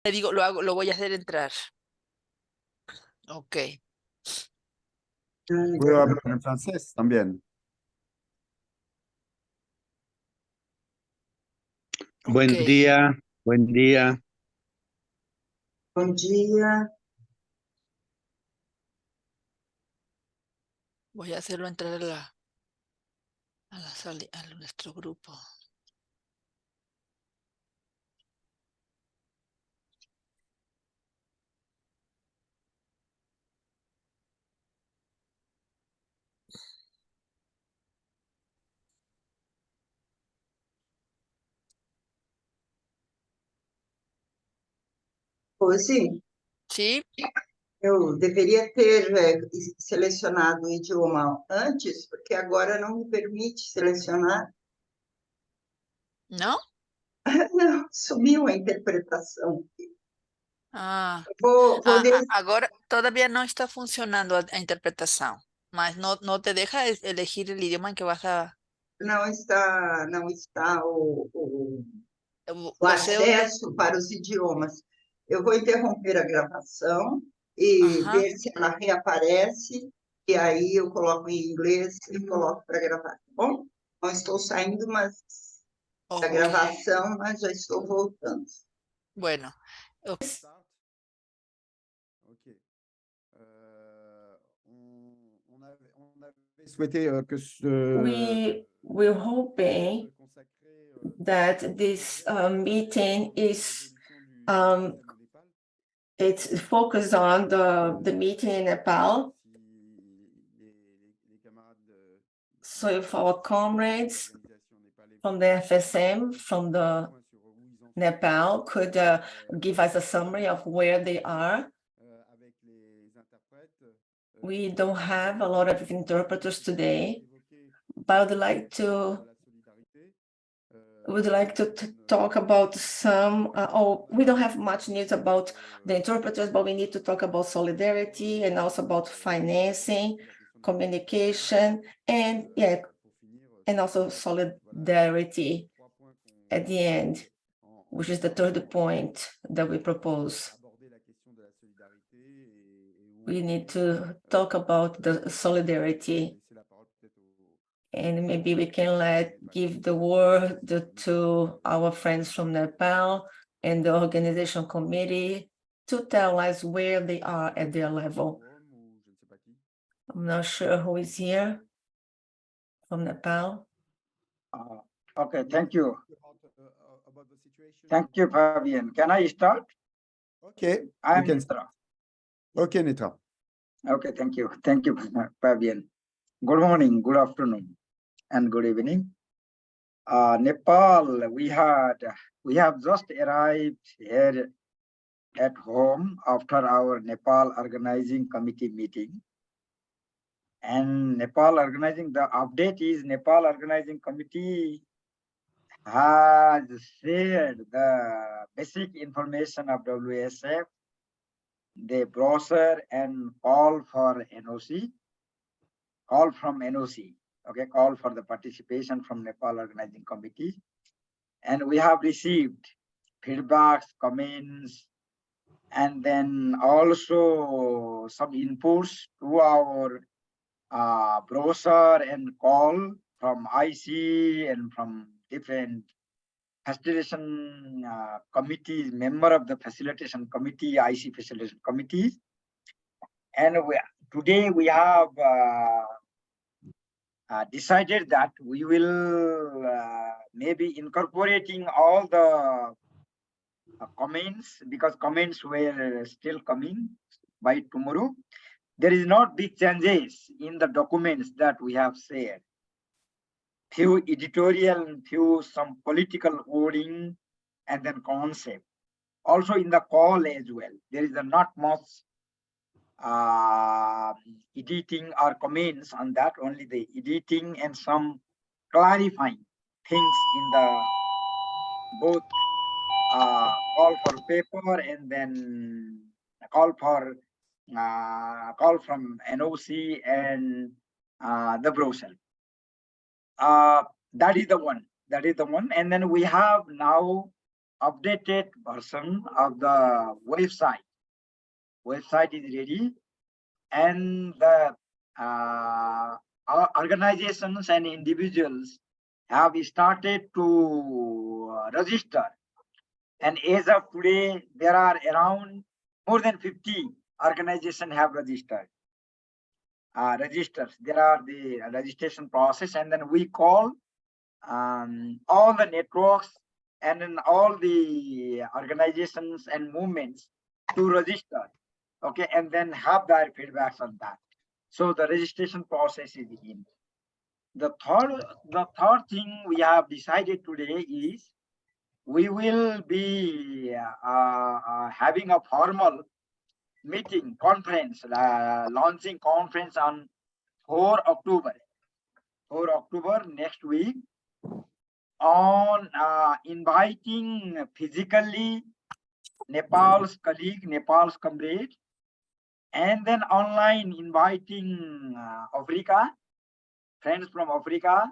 Le digo, lo voy a hacer entrar. Ok. Puedo hablar en francés también. Buen Ok. día, buen día. Bom dia. Voy a hacerlo entrar a nuestro grupo. Hoje ¿Sí? eu deveria ter selecionado o idioma antes, porque agora não me permite selecionar. ¿No? Não, sumiu a interpretação. Ah, Vou agora todavía no está funcionando a interpretação, mas no te deja elegir el idioma en que vas a... não está o Você... acesso para os idiomas. Eu vou interromper a gravação e Ajá. ver se ela reaparece, e aí eu coloco em inglês e coloco para gravar, tá bom? Não estou saindo da Ok. gravação, mas já estou voltando. Bueno. Ok. Ok. On avait souhaité que we're hoping that this meeting is it's focused on the meeting in Nepal. So if our comrades from the FSM, from the Nepal, could give us a summary of where they are. We don't have a lot of interpreters today, but I would like to talk about some, we don't have much news about the interpreters, but we need to talk about solidarity and also about financing, communication, and also solidarity at the end, which is the third point that we propose. We need to talk about the solidarity, and maybe we can give the word to our friends from Nepal and the organization committee to tell us where they are at their level. I'm not sure who is here from Nepal. Okay, thank you. Thank you, Fabian. Can I start? Okay, I'm you can Nitra. Okay, Nitra. Okay, thank you. Thank you, Fabian. Good morning, good afternoon, and good evening. Nepal, we have just arrived here at home after our Nepal Organizing Committee meeting. And Nepal Organizing, the update is Nepal Organizing Committee has shared the basic information of WSF, the brochure and call for NOC, call from NOC, okay, call for the participation from Nepal Organizing Committee. And we have received feedbacks, comments, and then also some inputs to our brochure and call from IC and from different facilitation committees, member of the facilitation committee, IC facilitation committees. And today we have decided that we will maybe incorporating all the comments, because comments were still coming by tomorrow. There is not big changes in the documents that we have shared. Few editorial and few some political wording and then concept. Also in the call as well, there is not much editing or comments on that, only the editing and some clarifying things in the both call for paper and then call for call from NOC and the brochure. That is the one. And then we have now updated version of the website. Website is ready, and the our organizations and individuals have started to register. And as of today, there are around more than 50 organizations have registered. Registers. There are the registration process, and then we call all the networks and then all the organizations and movements to register. Okay, and then have their feedbacks on that. So the registration process is in. The third thing we have decided today is we will be having a formal meeting conference, launching conference on 4 October. 4 October next week, on inviting physically Nepal's colleague, Nepal's comrade, and then online inviting Africa, friends from Africa,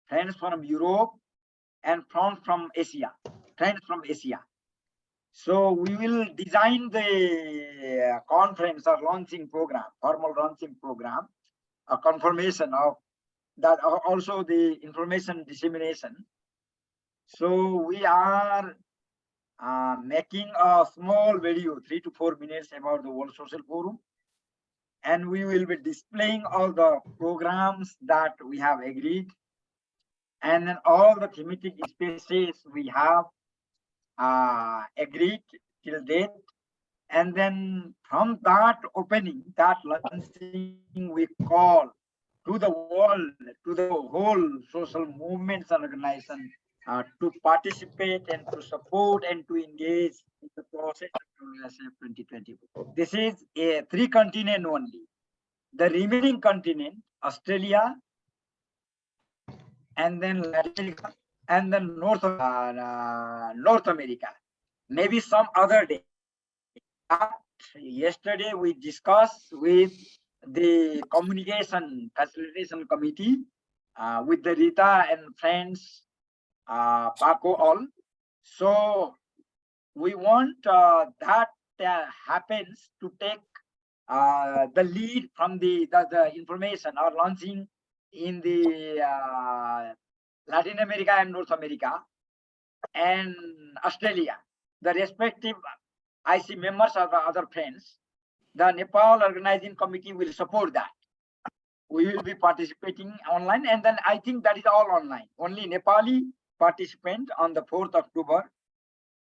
friends from Europe, and from Asia, friends from Asia. So we will design the conference or launching program, formal launching program, a confirmation of that, also the information dissemination. So we are making a small video, 3 to 4 minutes, about the World Social Forum. And we will be displaying all the programs that we have agreed, and then all the thematic spaces we have agreed till date. And then from that opening, that launching, we call to the world, to the whole social movements and organizations to participate and to support and to engage in the process of 2020. This is a 3 continent only. The remaining continent, Australia, and then Latin America, and then North America, maybe some other day. Yesterday we discussed with the communication facilitation committee, with the Rita and friends, Paco all. So we want that happens to take the lead from the information or launching in the Latin America and North America and Australia. The respective IC members or the other friends, the Nepal Organizing Committee will support that. We will be participating online, and then I think that is all online. Only Nepali participant on the 4th October,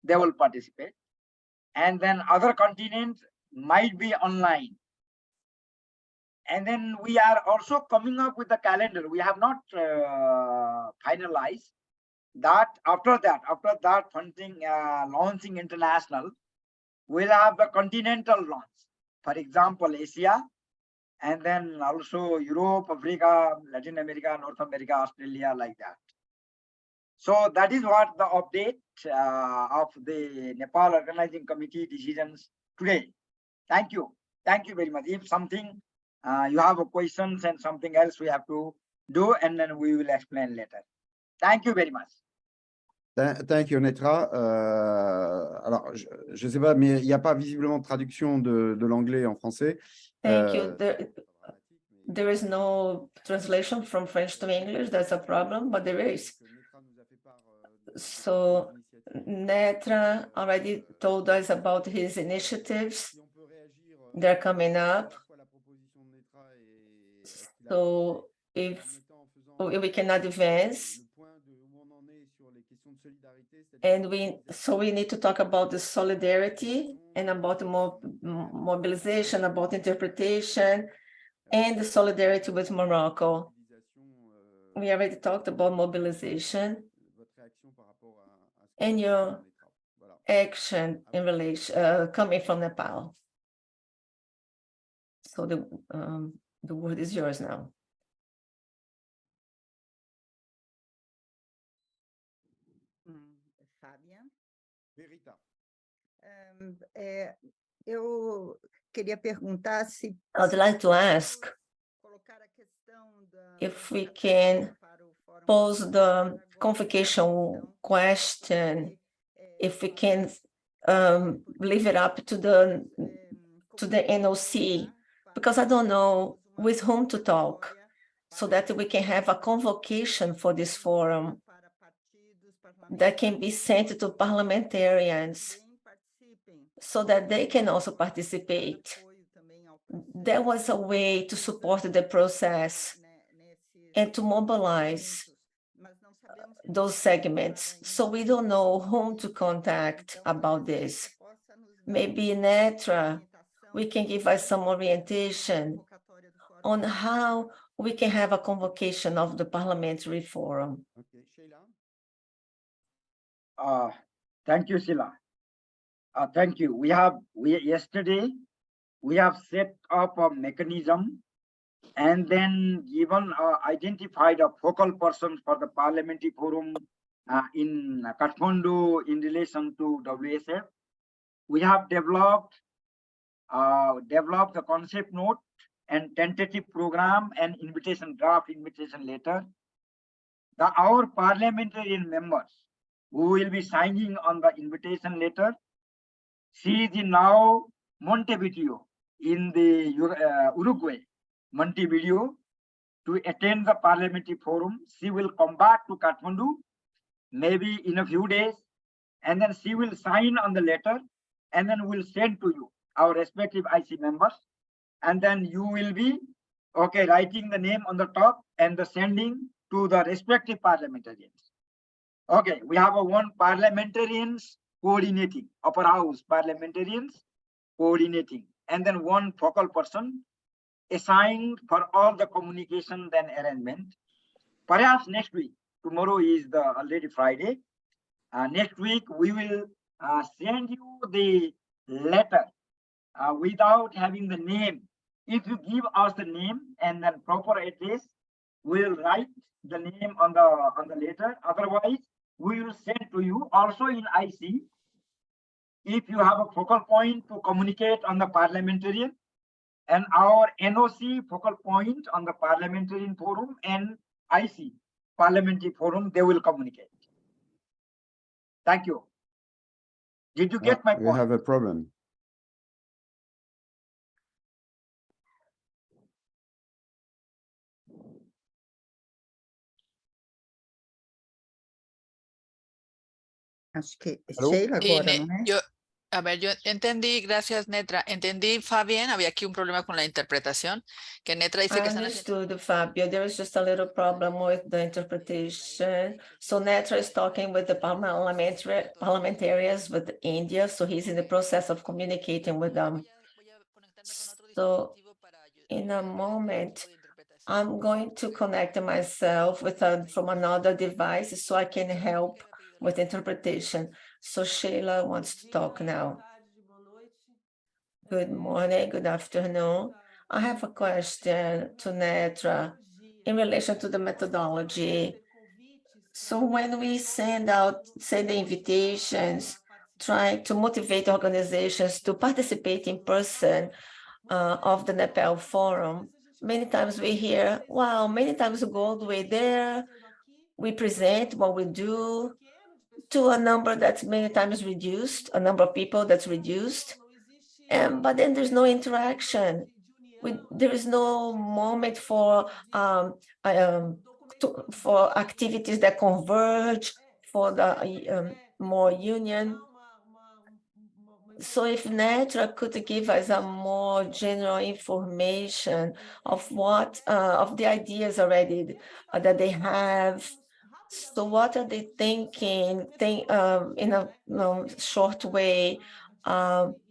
they will participate. And then other continents might be online. And then we are also coming up with the calendar. We have not finalized that. After that funding, launching international, we'll have the continental launch. For example, Asia, and then also Europe, Africa, Latin America, North America, Australia, like that. So that is what the update of the Nepal Organizing Committee decisions today. Thank you. Thank you very much. If something you have a questions and something else we have to do, and then we will explain later. Thank you very much. Thank you, Netra. Alors, je ne sais pas, mais il n'y a pas visiblement de traduction de l'anglais en français. Thank you. There is no translation from French to English. That's a problem, but there is. So Netra already told us about his initiatives. They're coming up. So if we can advance, and we need to talk about the solidarity and about mobilization, about interpretation, and the solidarity with Morocco. We already talked about mobilization and your action in relation coming from Nepal. So the word is yours now. Fábia. Eu queria perguntar se I'd like to ask if we can pose the convocation question if we can leave it up to the NOC, because I don't know with whom to talk, so that we can have a convocation for this forum that can be sent to parliamentarians so that they can also participate. There was a way to support the process and to mobilize those segments. So we don't know whom to contact about this. Maybe Netra, we can give us some orientation on how we can have a convocation of the parliamentary forum. Okay, Sheila. Thank you, Sheila. Thank you. Yesterday we have set up a mechanism and then given identified a focal person for the parliamentary forum in Kathmandu in relation to WSF. We have developed the concept note and tentative program and draft invitation letter. Our parliamentarian members who will be signing on the invitation letter, she is in now Montevideo in the Uruguay, Montevideo, to attend the parliamentary forum. She will come back to Kathmandu maybe in a few days, and then she will sign on the letter, and then we'll send to you, our respective IC members, and then you will be writing the name on the top and the sending to the respective parliamentarians. Okay, we have one parliamentarians coordinating, upper house parliamentarians coordinating, and then one focal person assigned for all the communication then arrangement. Perhaps next week, tomorrow is already Friday. Next week we will send you the letter without having the name. If you give us the name and then proper address, we'll write the name on the letter. Otherwise, we will send to you also in IC. If you have a focal point to communicate on the parliamentarian, and our NOC focal point on the parliamentarian forum and IC parliamentary forum, they will communicate. Thank you. Did you get my point? We have a problem. Acho que Alô? Sheila Y agora, não é? a ver, yo entendí, gracias Netra, entendí Fabián, había aquí un problema con la interpretación, que Netra dice I que están haciendo... understood, Fabio. There is just a little problem with the interpretation. So Netra is talking with the parliamentarians with India, so he's in the process of communicating with them. So in a moment, I'm going to connect myself with from another device so I can help with interpretation. So Sheila wants to talk now. Good morning, good afternoon. I have a question to Netra in relation to the methodology. So when we send the invitations, trying to motivate organizations to participate in person of the Nepal Forum, many times we hear, wow, many times we go all the way there, we present what we do to a number that's many times reduced, a number of people that's reduced, but then there's no interaction. There is no moment for activities that converge, for the more union. So if Netra could give us a more general information of what of the ideas already that they have. So what are they thinking in a short way,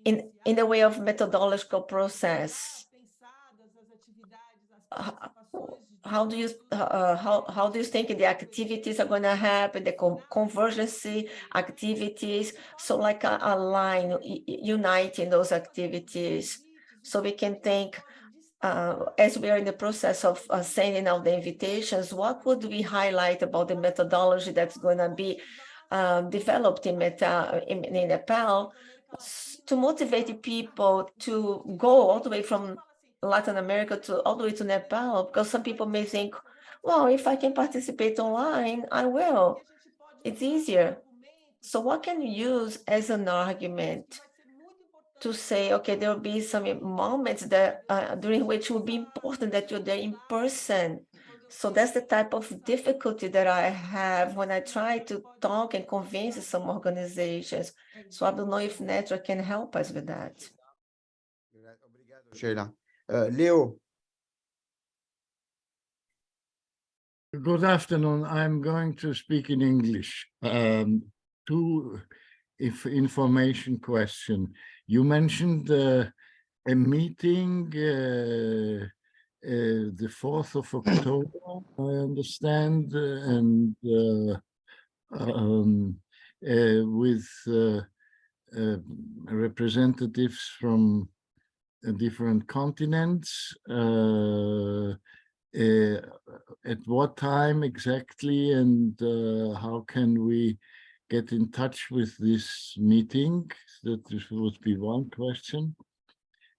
in the way of methodological process? How do you think the activities are going to happen, the convergence activities? So like a line uniting those activities, so we can think as we are in the process of sending out the invitations, what would we highlight about the methodology that's going to be developed in Nepal to motivate people to go all the way from Latin America to all the way to Nepal? Because some people may think, well, if I can participate online, I will. It's easier. So what can you use as an argument to say, okay, there will be some moments that during which it will be important that you're there in person. So that's the type of difficulty that I have when I try to talk and convince some organizations. So I don't know if Netra can help us with that. Sheila. Leo. Good afternoon. I'm going to speak in English. Two information question. You mentioned a meeting the 4th of October, I understand, and with representatives from different continents. At what time exactly, and how can we get in touch with this meeting? That would be one question.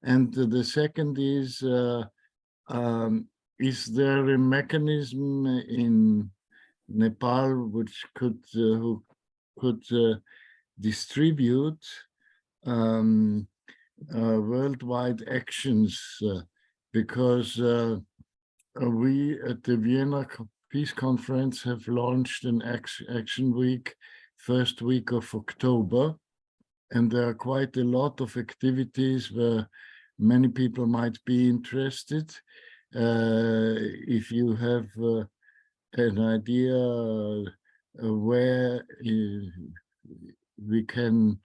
And the second is there a mechanism in Nepal which could distribute worldwide actions, because we at the Vienna Peace Conference have launched an action week, first week of October, and there are quite a lot of activities where many people might be interested. If you have an idea where we can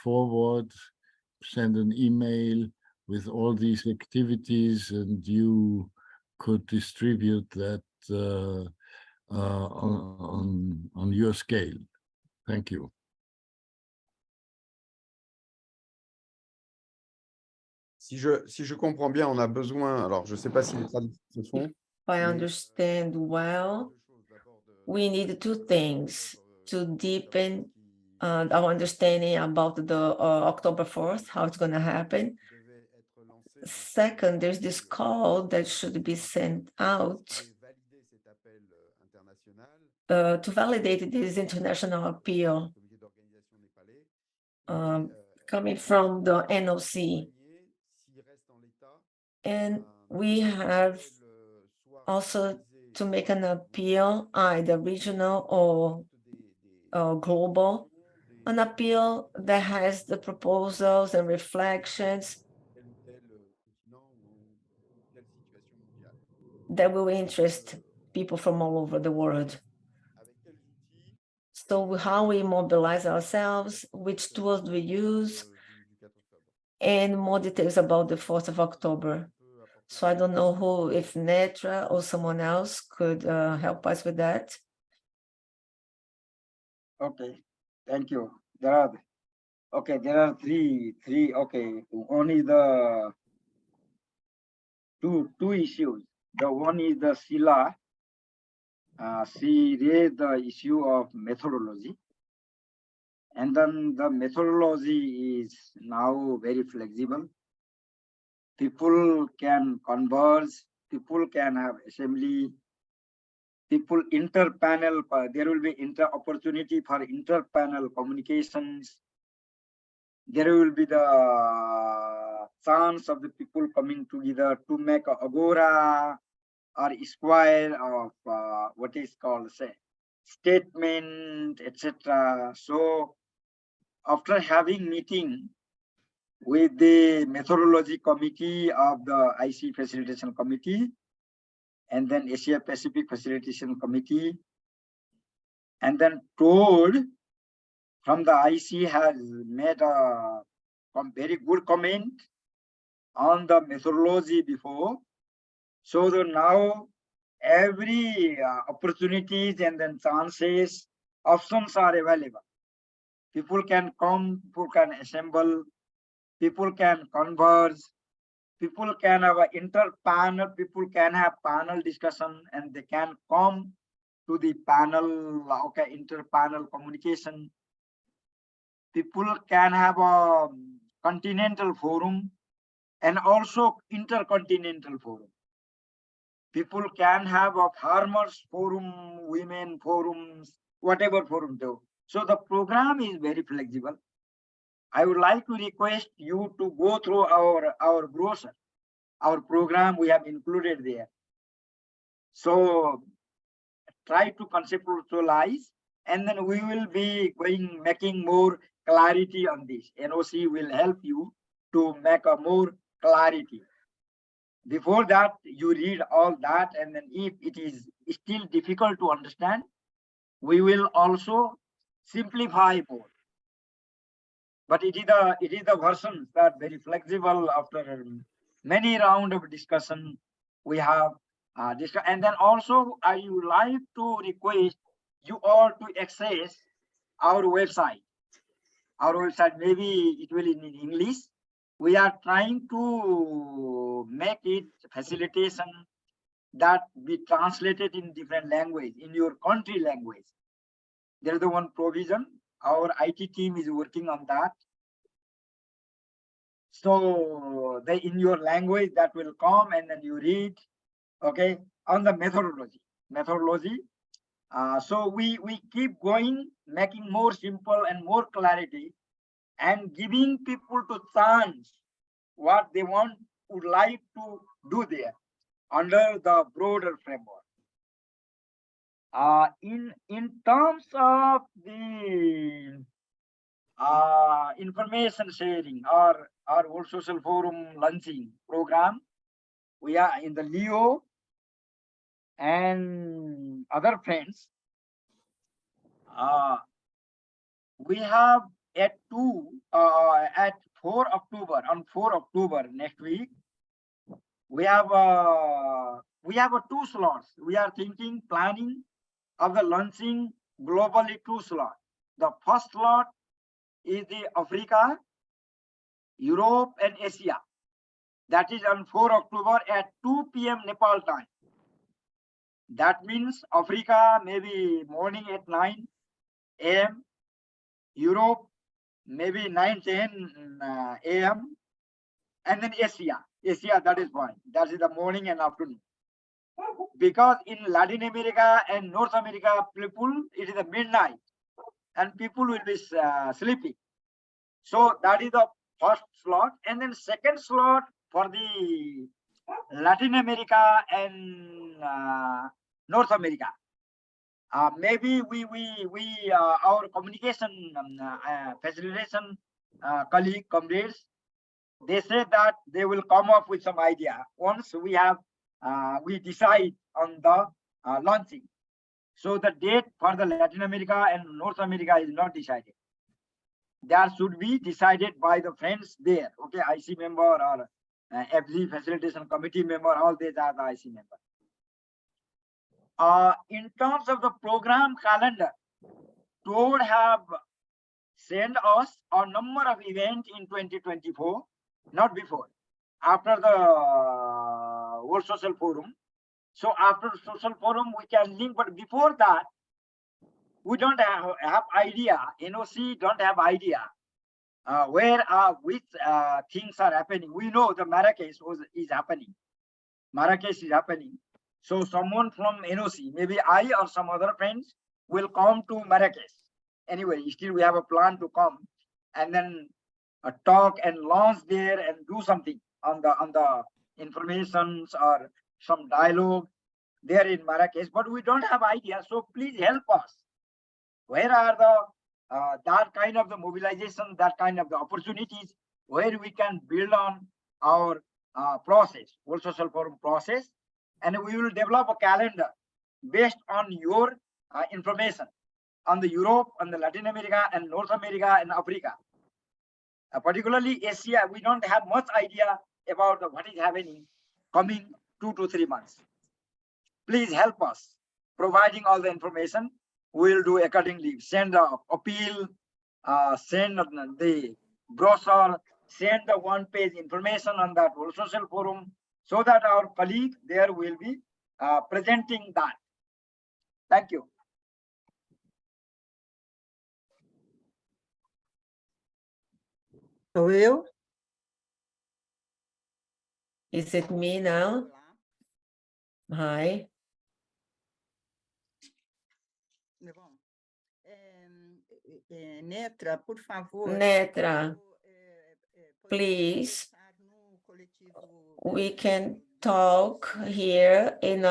forward, send an email with all these activities, and you could distribute that on your scale. Thank you. Si je comprends bien, on a besoin, alors je ne sais pas si les traductions se font. If I understand well, we need two things to deepen our understanding about the October 4th, how it's going to happen. Second, there's this call that should be sent out to validate this international appeal coming from the NOC. And we have also to make an appeal, either regional or global, an appeal that has the proposals and reflections that will interest people from all over the world. So how we mobilize ourselves, which tools do we use, and more details about the 4th of October. So I don't know who, if Netra or someone else could help us with that. Okay, thank you. There are three. Okay, one is the two issues. The one is the Sheila. She raised the issue of methodology, and then the methodology is now very flexible. People can converge, people can have assembly, people inter-panel, there will be opportunity for inter-panel communications. There will be the chance of the people coming together to make an agora or square of what is called, say, statement, etc. So after having meeting with the methodology committee of the IC Facilitation Committee, and then Asia Pacific Facilitation Committee, and then told from the IC has made a very good comment on the methodology before. So that now every opportunities and then chances, options are available. People can come, people can assemble, people can converge, people can have an inter-panel, people can have panel discussion, and they can come to the panel, okay, inter-panel communication. People can have a continental forum and also intercontinental forum. People can have a farmers forum, women forums, whatever forum though. So the program is very flexible. I would like to request you to go through our brochure, our program we have included there. So try to conceptualize, and then we will be making more clarity on this. NOC will help you to make a more clarity. Before that, you read all that, and then if it is still difficult to understand, we will also simplify more. But it is the versions that very flexible. After many round of discussion, we have and then also I would like to request you all to access our website. Our website, maybe it will in English. We are trying to make it facilitation that be translated in different language, in your country language. There is the one provision. Our IT team is working on that. So they in your language that will come, and then you read, okay, on the methodology. So we keep going, making more simple and more clarity, and giving people to chance what they would like to do there under the broader framework. In terms of the information sharing or World Social Forum launching program, we are in the Leo and other friends. We have at 4 October, on 4 October next week, we have 2 slots. We are planning of the launching globally 2 slots. The first slot is the Africa, Europe and Asia. That is on 4 October at 2 p.m. Nepal time. That means Africa maybe morning at 9 a.m. Europe maybe 9-10 a.m. and then Asia, that is fine. That is the morning and afternoon. Because in Latin America and North America, people, it is the midnight and people will be sleeping. So that is the first slot, and then second slot for the Latin America and North America. Maybe our communication facilitation colleague comrades, they said that they will come up with some idea once we decide on the launching. So the date for the Latin America and North America is not decided. That should be decided by the friends there. Okay, IC member or FZ facilitation committee member, all these are the IC member. In terms of the program calendar, TOD have sent us a number of events in 2024, not before, after the World Social Forum. So after the Social Forum, we can link, but before that, we don't have idea, NOC don't have idea which things are happening. We know the Marrakesh is happening. Marrakesh is happening. So someone from NOC, maybe I or some other friends will come to Marrakesh. Anyway, still we have a plan to come and then talk and launch there and do something on the informations or some dialogue there in Marrakesh, but we don't have idea. So please help us. Where are the that kind of the mobilization, that kind of the opportunities where we can build on our process, World Social Forum process, and we will develop a calendar based on your information on the Europe, on the Latin America and North America and Africa. Particularly Asia, we don't have much idea about what is happening coming 2 to 3 months. Please help us providing all the information. We will do accordingly. Send the appeal, send the brochure, send the one-page information on that World Social Forum, so that our colleague there will be presenting that. Thank you. Sou eu? Is it me now? Hi. Bom, Netra, por favor. Netra, please, we can talk here in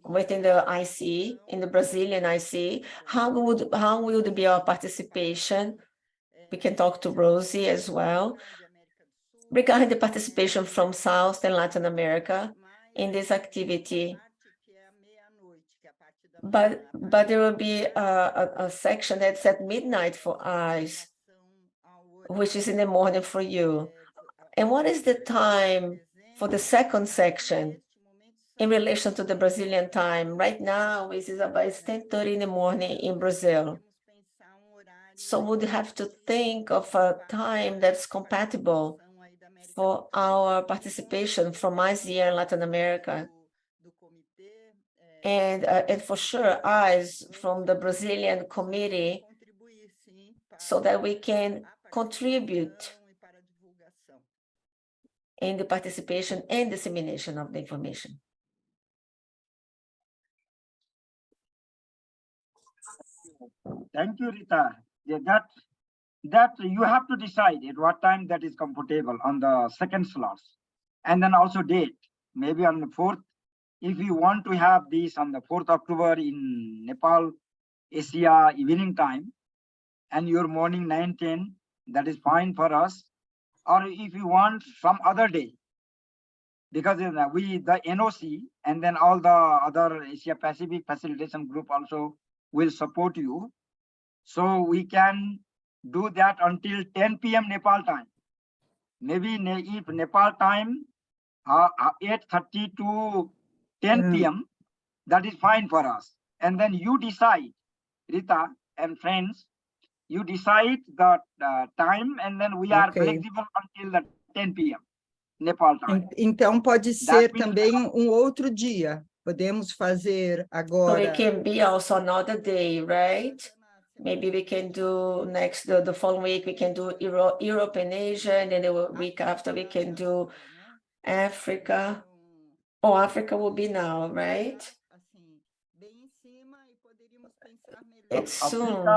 within the IC, in the Brazilian IC. How would be our participation? We can talk to Rosie as well regarding the participation from South and Latin America in this activity. But there will be a section that's at midnight for us, which is in the morning for you. And what is the time for the second section in relation to the Brazilian time? Right now, it's 10:30 in the morning in Brazil. So we'd have to think of a time that's compatible for our participation from Asia and Latin America. And for sure, us from the Brazilian committee, so that we can contribute in the participation and dissemination of the information. Thank you, Rita. Yeah, that you have to decide at what time that is comfortable on the second slots, and then also date. Maybe on the 4th, if you want to have this on the 4th October in Nepal, Asia evening time, and your morning 9-10, that is fine for us. Or if you want some other day, because the NOC and then all the other Asia Pacific facilitation group also will support you. So we can do that until 10 p.m. Nepal time. Maybe if Nepal time 8:30 to 10 p.m. that is fine for us. And then you decide, Rita and friends, you decide the time, and then we are flexible until the 10 p.m. Nepal time. Então pode ser também outro dia. Podemos fazer So agora. it can be also another day, right? Maybe we can do the following week, we can do Europe and Asia, and then the week after we can do Africa. Oh, Africa will be now, right? It's soon.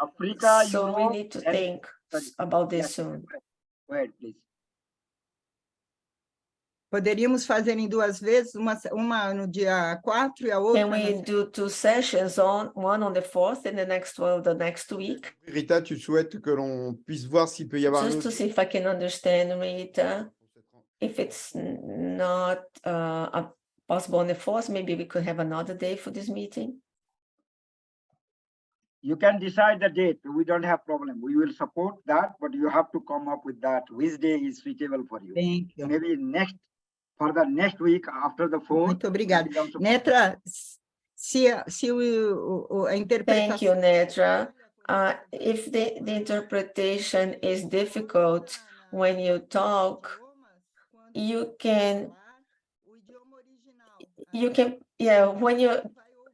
Africa, So Europe, we need to think about this soon. Go ahead, please. Poderíamos fazer em duas vezes, uma no dia 4 e a outra. Can we do 2 sessions, one on the 4th and the next one the next week? Rita, tu souhaites que l'on puisse voir s'il peut y avoir Just to see if I can understand, Rita. If it's not possible on the 4th, maybe we could have another day for this meeting. You can decide the date. We don't have problem. We will support that, but you have to come up with that. Which day is suitable for you? Thank you. Maybe for the next week after the 4th. Muito obrigada. Netra, se a interpretação... Thank you, Netra. If the interpretation is difficult when you talk, you can, when you're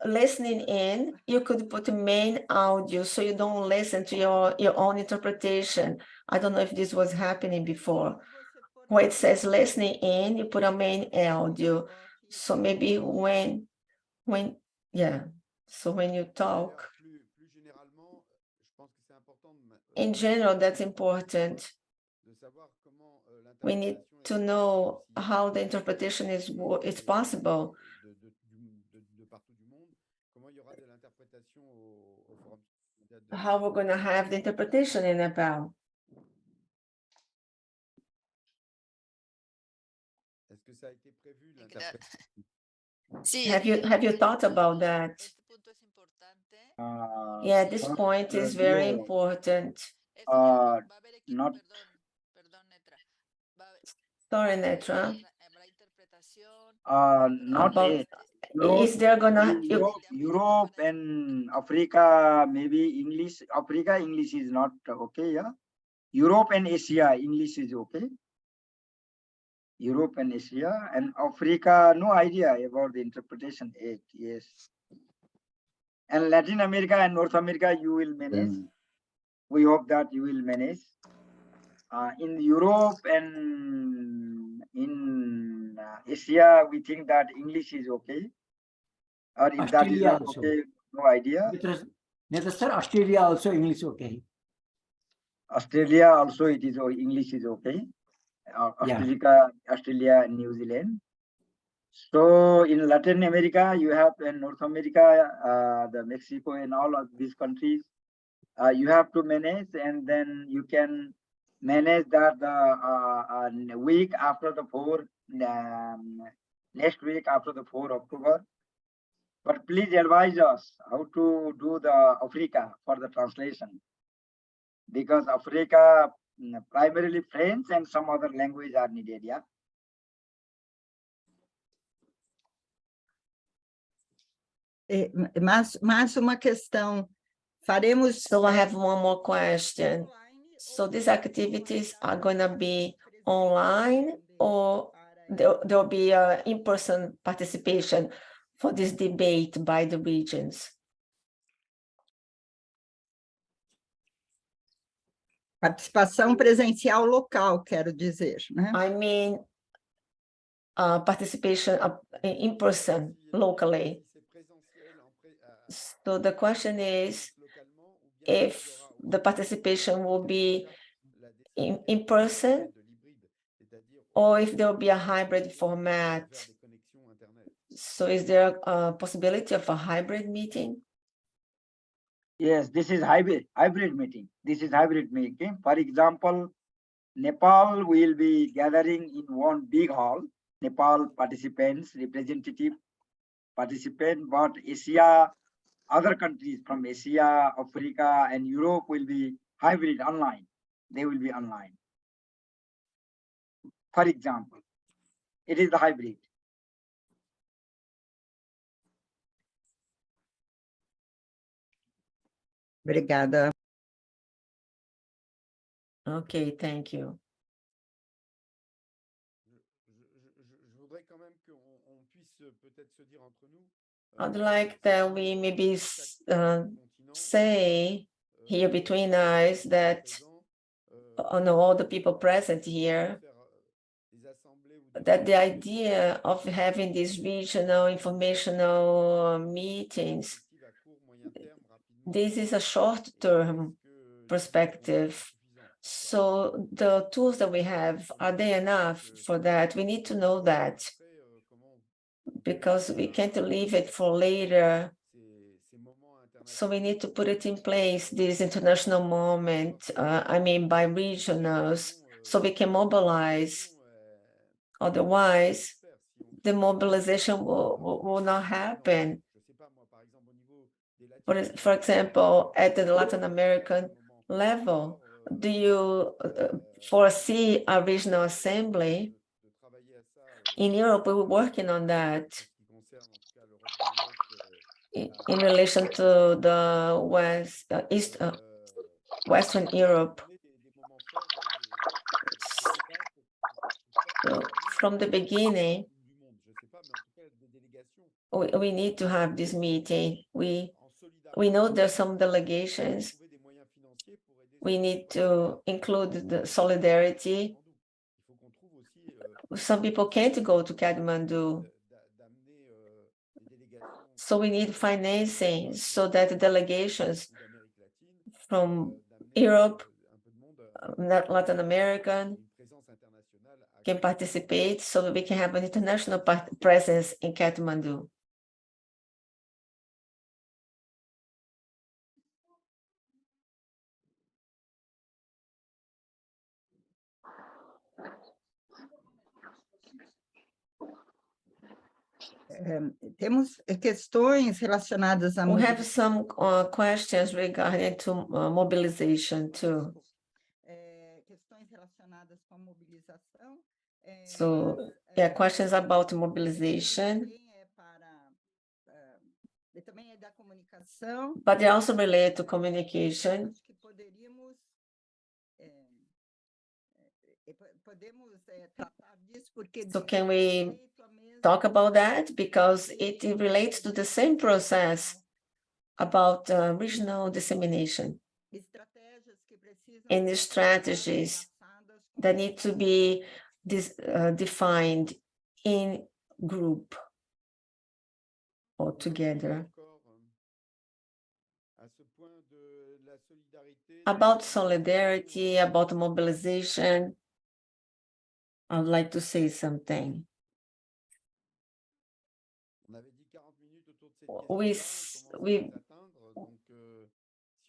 listening in, you could put the main audio so you don't listen to your own interpretation. I don't know if this was happening before. Where it says listening in, you put a main audio. So maybe so when you talk, in general, that's important. We need to know how the interpretation is possible. How we're going to have the interpretation in Nepal. Have you thought about that? Yeah, this point is very important. Not. Sorry, Netra. Not yet. Is there gonna Europe and Africa, maybe English. Africa English is not okay, yeah. Europe and Asia English is okay. Europe and Asia and Africa, no idea about the interpretation yet. Yes. And Latin America and North America, you will manage. We hope that you will manage. In Europe and in Asia, we think that English is okay. Or if that is not okay, no idea. Yes, sir. Australia also English okay. Australia also it is English is okay. Yeah. Australia and New Zealand. So in Latin America, you have in North America, the Mexico and all of these countries, you have to manage, and then you can manage that the week after the next week after the 4 October. But please advise us how to do the Africa for the translation, because Africa primarily French and some other language are needed. Yeah. Mais uma questão. Faremos. So I have one more question. So these activities are going to be online, or there'll be in-person participation for this debate by the regions? Participação presencial local, quero dizer, né? I mean, participation in person locally. So the question is if the participation will be in person, or if there will be a hybrid format. So is there a possibility of a hybrid meeting? Yes, this is hybrid meeting. This is hybrid meeting. For example, Nepal will be gathering in one big hall. Nepal participants, representative participant, but Asia, other countries from Asia, Africa, and Europe will be hybrid online. They will be online. For example, it is the hybrid. Obrigada. Okay, thank you. I'd like that we maybe say here between us that on all the people present here, that the idea of having these regional informational meetings, this is a short-term perspective. So the tools that we have, are they enough for that? We need to know that, because we can't leave it for later. So we need to put it in place, this international moment, I mean by regionals, so we can mobilize. Otherwise, the mobilization will not happen. For example, at the Latin American level, do you foresee a regional assembly? In Europe, we were working on that in relation to the Western Europe. So from the beginning, we need to have this meeting. We know there's some delegations. We need to include the solidarity. Some people can't go to Kathmandu. So we need financing so that the delegations from Europe, Latin American, can participate so that we can have an international presence in Kathmandu. Temos questões relacionadas a We have some questions regarding to mobilization too. Questões relacionadas com a mobilização. So, yeah, questions about mobilization. Também é da comunicação. But they also relate to communication. Que poderíamos tratar disso porque so can we talk about that? Because it relates to the same process about regional dissemination and the strategies that need to be defined in group or together. About solidarity, about mobilization, I'd like to say something.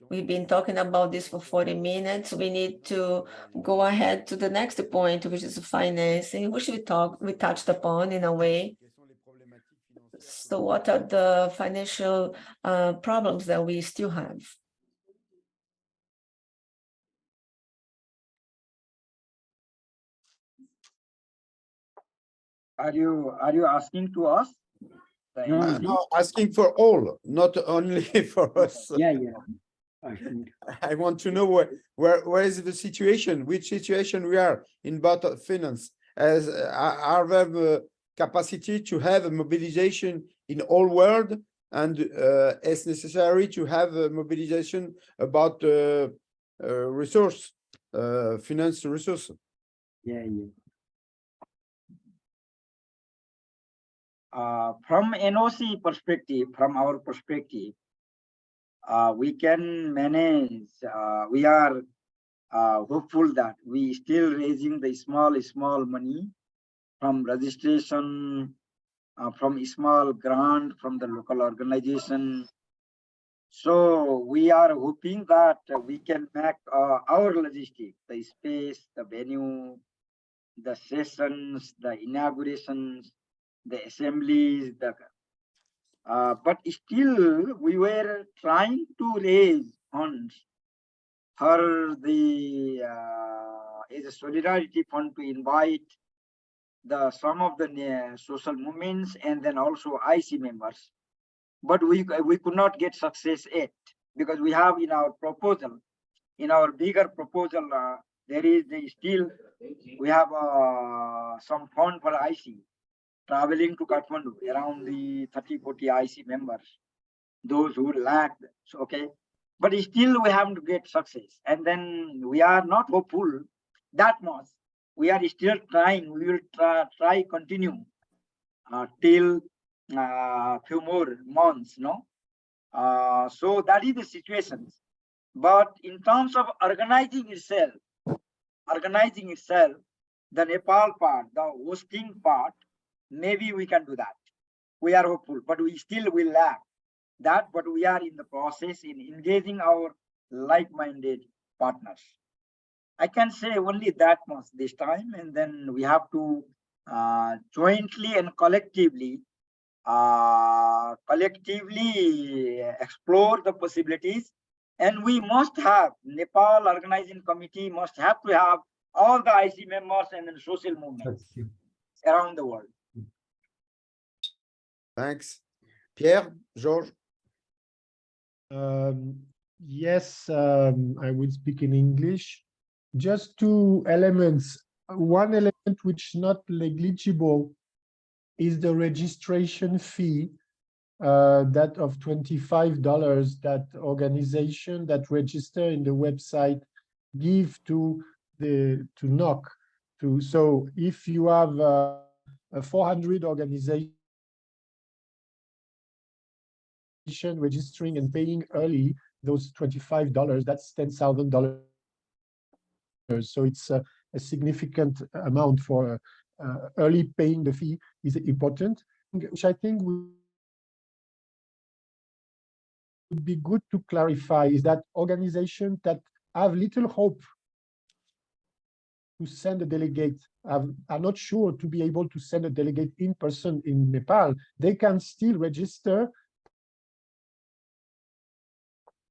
We've been talking about this for 40 minutes. We need to go ahead to the next point, which is financing, which we touched upon in a way. So what are the financial problems that we still have? Are you asking to us? No, No, asking for all, not only for us. Yeah, yeah. I think. I want to know where is the situation, which situation we are in about finance. As are there the capacity to have a mobilization in all world, and as necessary to have a mobilization about resource, finance resource. Yeah, yeah. From NOC perspective, from our perspective, we can manage. We are hopeful that we still raising the small money from registration, from small grant from the local organization. So we are hoping that we can make our logistics, the space, the venue, the sessions, the inaugurations, the assemblies, but still we were trying to raise funds for the as a solidarity fund to invite some of the social movements and then also IC members. But we could not get success yet, because we have in our proposal, in our bigger proposal, there is still we have some fund for IC traveling to Kathmandu, around the 30-40 IC members, those who lack. So, okay, but still we have to get success, and then we are not hopeful that much. We are still trying. We will try continue till few more months, no? So that is the situation. But in terms of organizing itself, the Nepal part, the hosting part, maybe we can do that. We are hopeful, but we still will lack that. But we are in the process in engaging our like-minded partners. I can say only that much this time, and then we have to jointly and collectively explore the possibilities. And we must have, Nepal Organizing Committee must have to have all the IC members and then social movements around the world. Thanks. Pierre, Georges? Yes, I will speak in English. Just two elements. One element which is not negligible is the registration fee, that of $25 that organization that register in the website give to NOC. So if you have a 400 organization registering and paying early, those $25, that's $10,000. So it's a significant amount for early paying the fee is important, which I think would be good to clarify, is that organizations that have little hope to send a delegate, are not sure to be able to send a delegate in person in Nepal, they can still register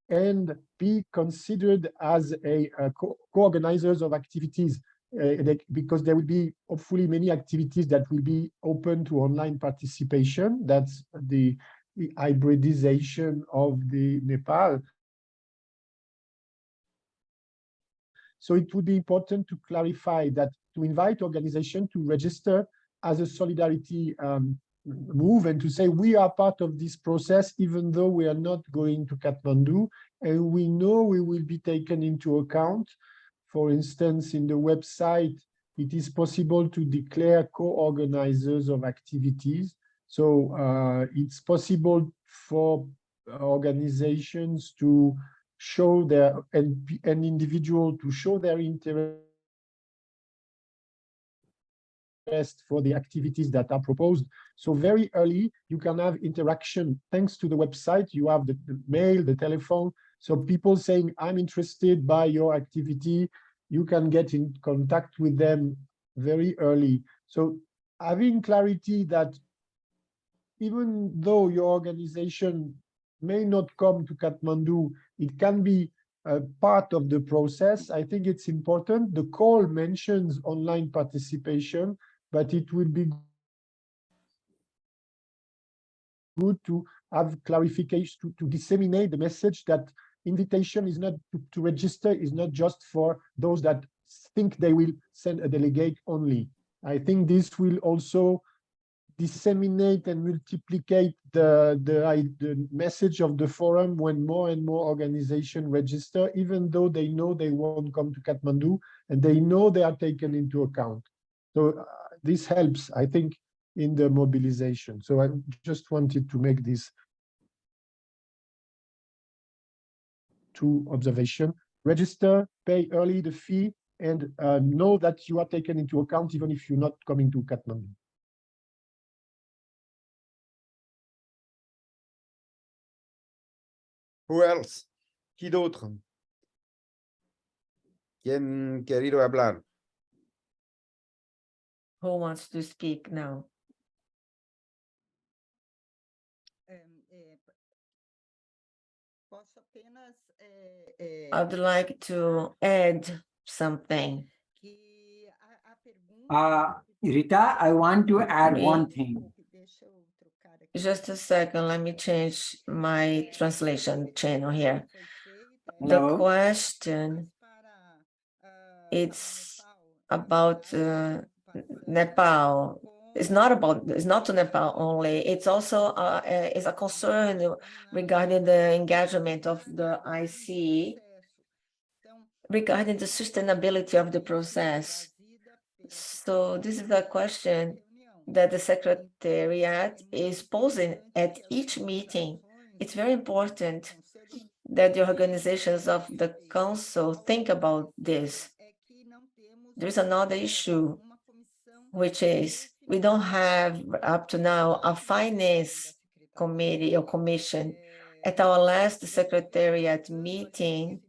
and be considered as a co-organizers of activities, because there will be hopefully many activities that will be open to online participation. That's the hybridization of the Nepal. So it would be important to clarify that, to invite organizations to register as a solidarity move, and to say we are part of this process, even though we are not going to Kathmandu, and we know we will be taken into account. For instance, in the website, it is possible to declare co-organizers of activities. So it's possible for organizations to show an individual to show their interest for the activities that are proposed. So very early, you can have interaction. Thanks to the website, you have the mail, the telephone. So people saying, I'm interested by your activity, you can get in contact with them very early. So having clarity that even though your organization may not come to Kathmandu, it can be a part of the process. I think it's important. The call mentions online participation, but it will be good to have clarification, to disseminate the message that invitation is not to register, is not just for those that think they will send a delegate only. I think this will also disseminate and multiplicate the message of the forum when more and more organizations register, even though they know they won't come to Kathmandu and they know they are taken into account. So this helps, I think, in the mobilization. So I just wanted to make these two observations. Register, pay early the fee, and know that you are taken into account even if you're not coming to Kathmandu. Who else? Qui d'autre? ¿Quién querido hablar? Who wants to speak now? Posso apenas I'd like to add something. que a pergunta Rita, I want to add one thing. deixa eu trocar aqui. Just a second, let me change my translation channel here. Foi feita, The Hello. question, para, it's Nepal, about Nepal. It's not to Nepal only. It's also is a concern regarding the engagement of the IC regarding the sustainability of the process. So this is a question that the Secretariat is posing at each meeting. It's very important that the organizations of the Council think about this. There's another issue, which is we don't have up to now a finance committee or commission. At our last Secretariat meeting,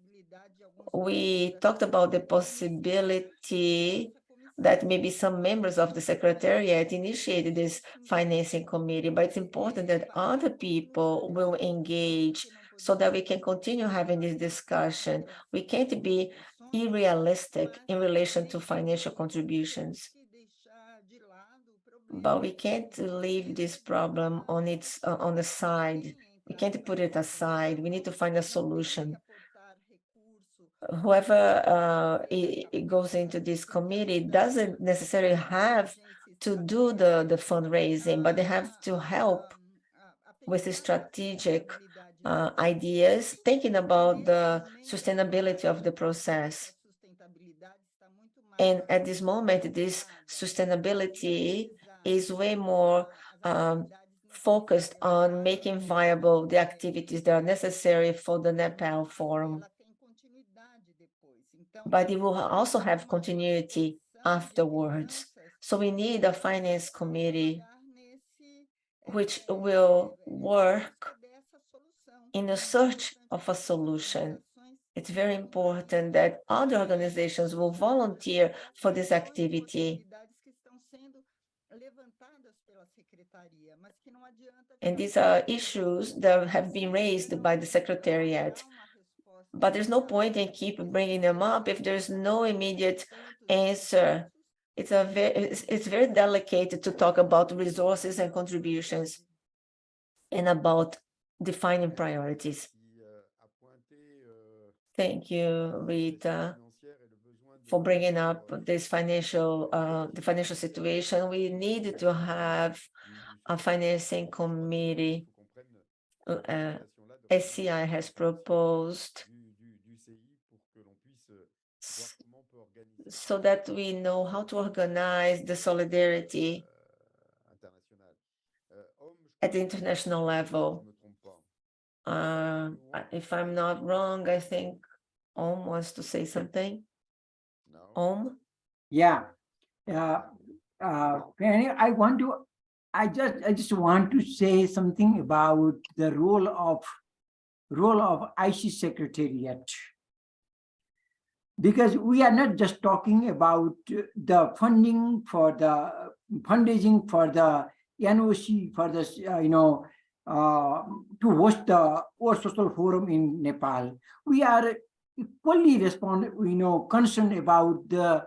we talked about the possibility that maybe some members of the Secretariat initiated this financing committee, but it's important that other people will engage so that we can continue having this discussion. We can't be unrealistic in relation to financial contributions, but we can't leave this problem on the side. We can't put it aside. We need to find a solution. Whoever it goes into this committee doesn't necessarily have to do the fundraising, but they have to help with the strategic ideas, thinking about the sustainability of the process. And at this moment, this sustainability is way more focused on making viable the activities that are necessary for the Nepal Forum. But it will also have continuity afterwards. So we need a finance committee which will work in the search of a solution. It's very important that other organizations will volunteer for this activity. And these are issues that have been raised by the Secretariat. But there's no point in keep bringing them up if there's no immediate answer. It's very delicate to talk about resources and contributions and about defining priorities. Thank you, Rita, for bringing up this the financial situation. We need to have a financing committee. SCI has proposed so that we know how to organize the solidarity at the international level. If I'm not wrong, I think Om wants to say something. Om? Yeah. Penny, I just want to say something about the role of IC Secretariat. Because we are not just talking about the fundraising for the NOC for the to host the World Social Forum in Nepal. We are equally concerned about the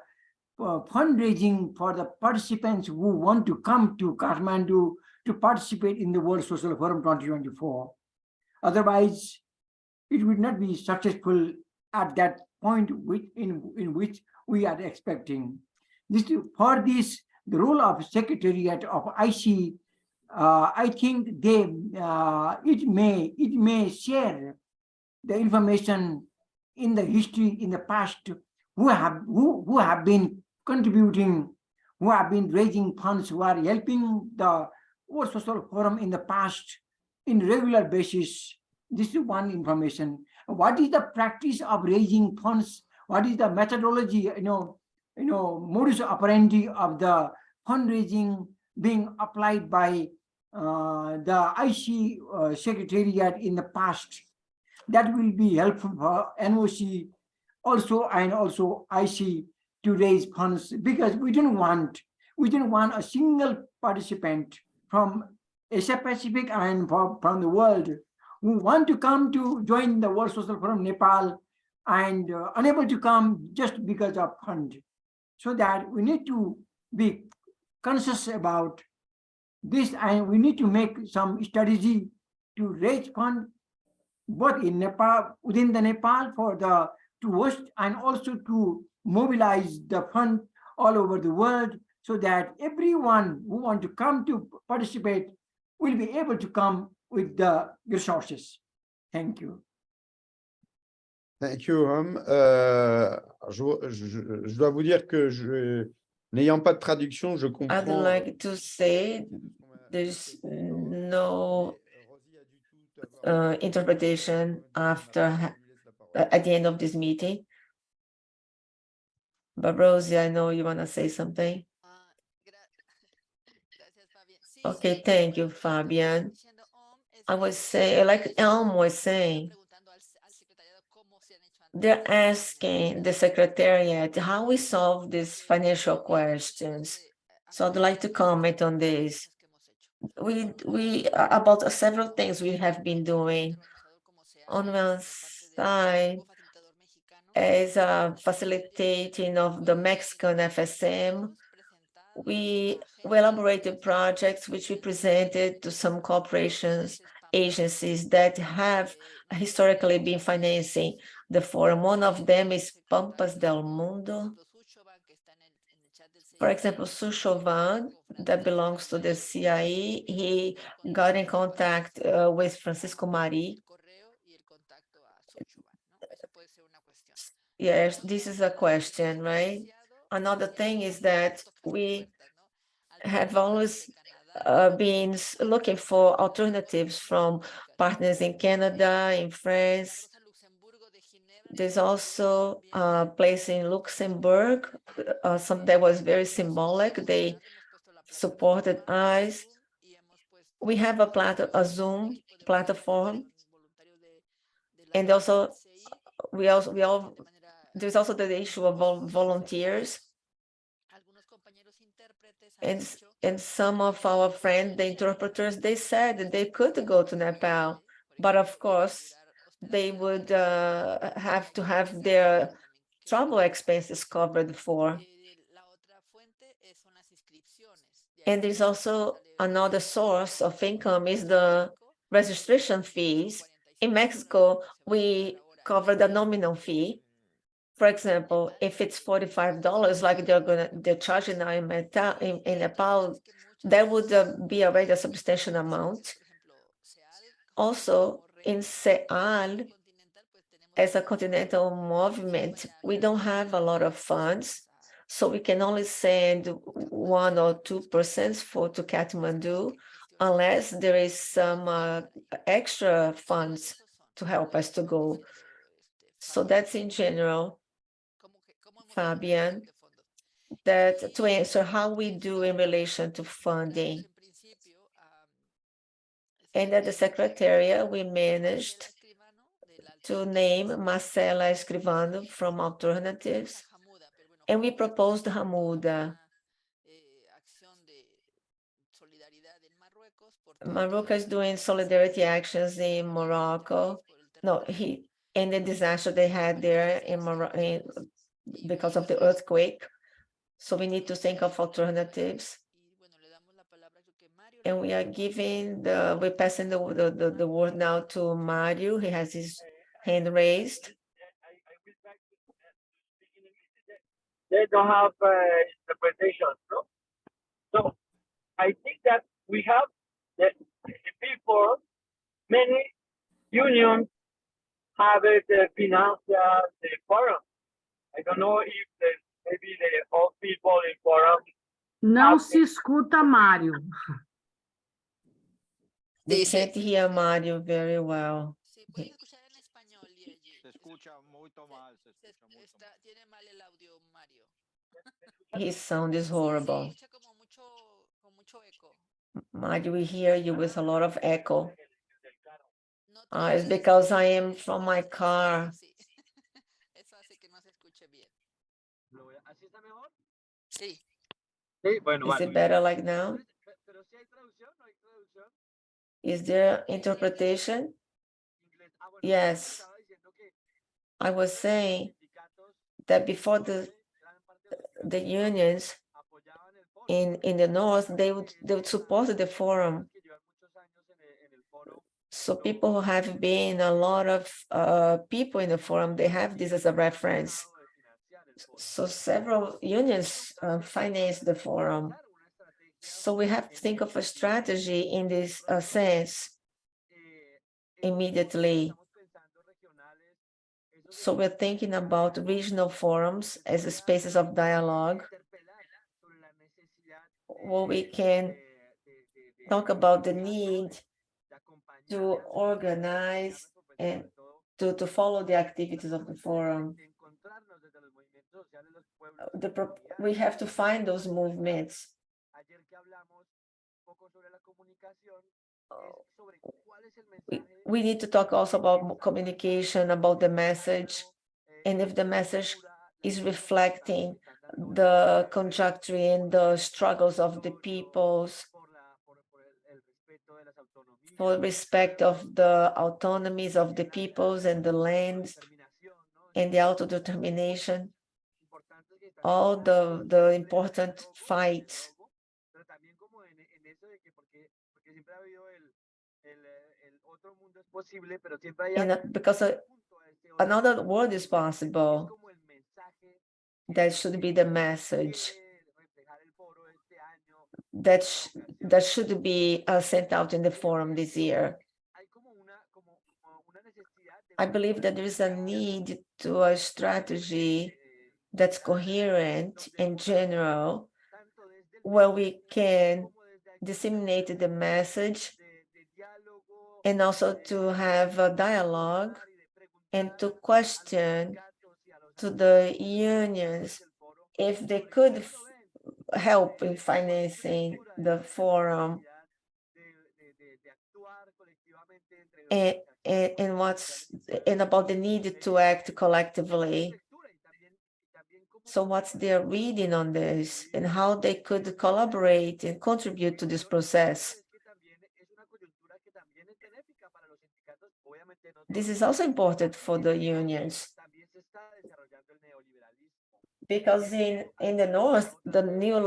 fundraising for the participants who want to come to Kathmandu to participate in the World Social Forum 2024. Otherwise, it would not be successful at that point in which we are expecting. For this, the role of Secretariat of IC, I think it may share the information in the history in the past who have been contributing, who have been raising funds, who are helping the World Social Forum in the past in regular basis. This is one information. What is the practice of raising funds? What is the methodology, modus operandi of the fundraising being applied by the IC Secretariat in the past? That will be helpful for NOC also and also IC to raise funds, because we don't want a single participant from Asia Pacific and from the world who want to come to join the World Social Forum Nepal and unable to come just because of fund. So that we need to be conscious about this, and we need to make some strategy to raise fund both in Nepal, within the Nepal to host, and also to mobilize the fund all over the world, so that everyone who want to come to participate will be able to come with the resources. Thank you. Thank you, Om. Je dois vous dire que n'ayant pas de traduction, je comprends. I'd like to say there's no interpretation at the end of this meeting. But Rosie, I know you want to say something. Okay, thank you, Fabian. I was saying, like Elm was saying, they're asking the Secretariat how we solve these financial questions. So I'd like to comment on this. We about several things we have been doing. On one side, as a facilitating of the Mexican FSM, we elaborated projects which we presented to some corporations, agencies that have historically been financing the forum. One of them is Pampas del Mundo. For example, Sushovan, that belongs to the CIE, he got in contact with Francisco Mari. Yes, this is a question, right? Another thing is that we have always been looking for alternatives from partners in Canada, in France. There's also a place in Luxembourg, something that was very symbolic. They supported us. We have a Zoom platform, and also there's also the issue of volunteers. And some of our friends, the interpreters, they said that they could go to Nepal, but of course, they would have to have their travel expenses covered for. And there's also another source of income is the registration fees. In Mexico, we cover the nominal fee. For example, if it's $45, like they're charging now in Nepal, that would be already a substantial amount. Also, in SEAL, as a continental movement, we don't have a lot of funds, so we can only send 1 or 2% to Kathmandu. unless there is some extra funds to help us to go. So that's in general, Fabian, that to answer how we do in relation to funding. And at the Secretariat, we managed to name Marcela Escrivano from Alternatives, and we proposed Hamuda. Morocco is doing solidarity actions in Morocco. No, in the disaster they had there in Morocco because of the earthquake. So we need to think of alternatives. And we are we're passing the word now to Mario. He has his hand raised. They don't have interpretation, no? So I think that we have the people, many unions have the financial the forum. I don't know if maybe the old people in forum. Não se escuta, Mário. We can't hear Mario very well. His sound is horrible. Mario, we hear you with a lot of echo. It's because I am from my car. Is it better like now? Is there interpretation? Yes. I was saying that before the unions in the north, they would support the forum. So people who have been a lot of people in the forum, they have this as a reference. So several unions finance the forum. So we have to think of a strategy in this sense immediately. So we're thinking about regional forums as spaces of dialogue, where we can talk about the need to organize and to follow the activities of the forum. We have to find those movements. We need to talk also about communication, about the message, and if the message is reflecting the conjuncture and the struggles of the peoples for respect of the autonomies of the peoples and the lands and the autodetermination, all the important fights. And because another world is possible, that should be the message that should be sent out in the forum this year. I believe that there is a need to a strategy that's coherent and general, where we can disseminate the message and also to have a dialogue and to question to the unions if they could help in financing the forum and about the need to act collectively. So what's their reading on this and how they could collaborate and contribute to this process? This is also important for the unions, because in the north, the new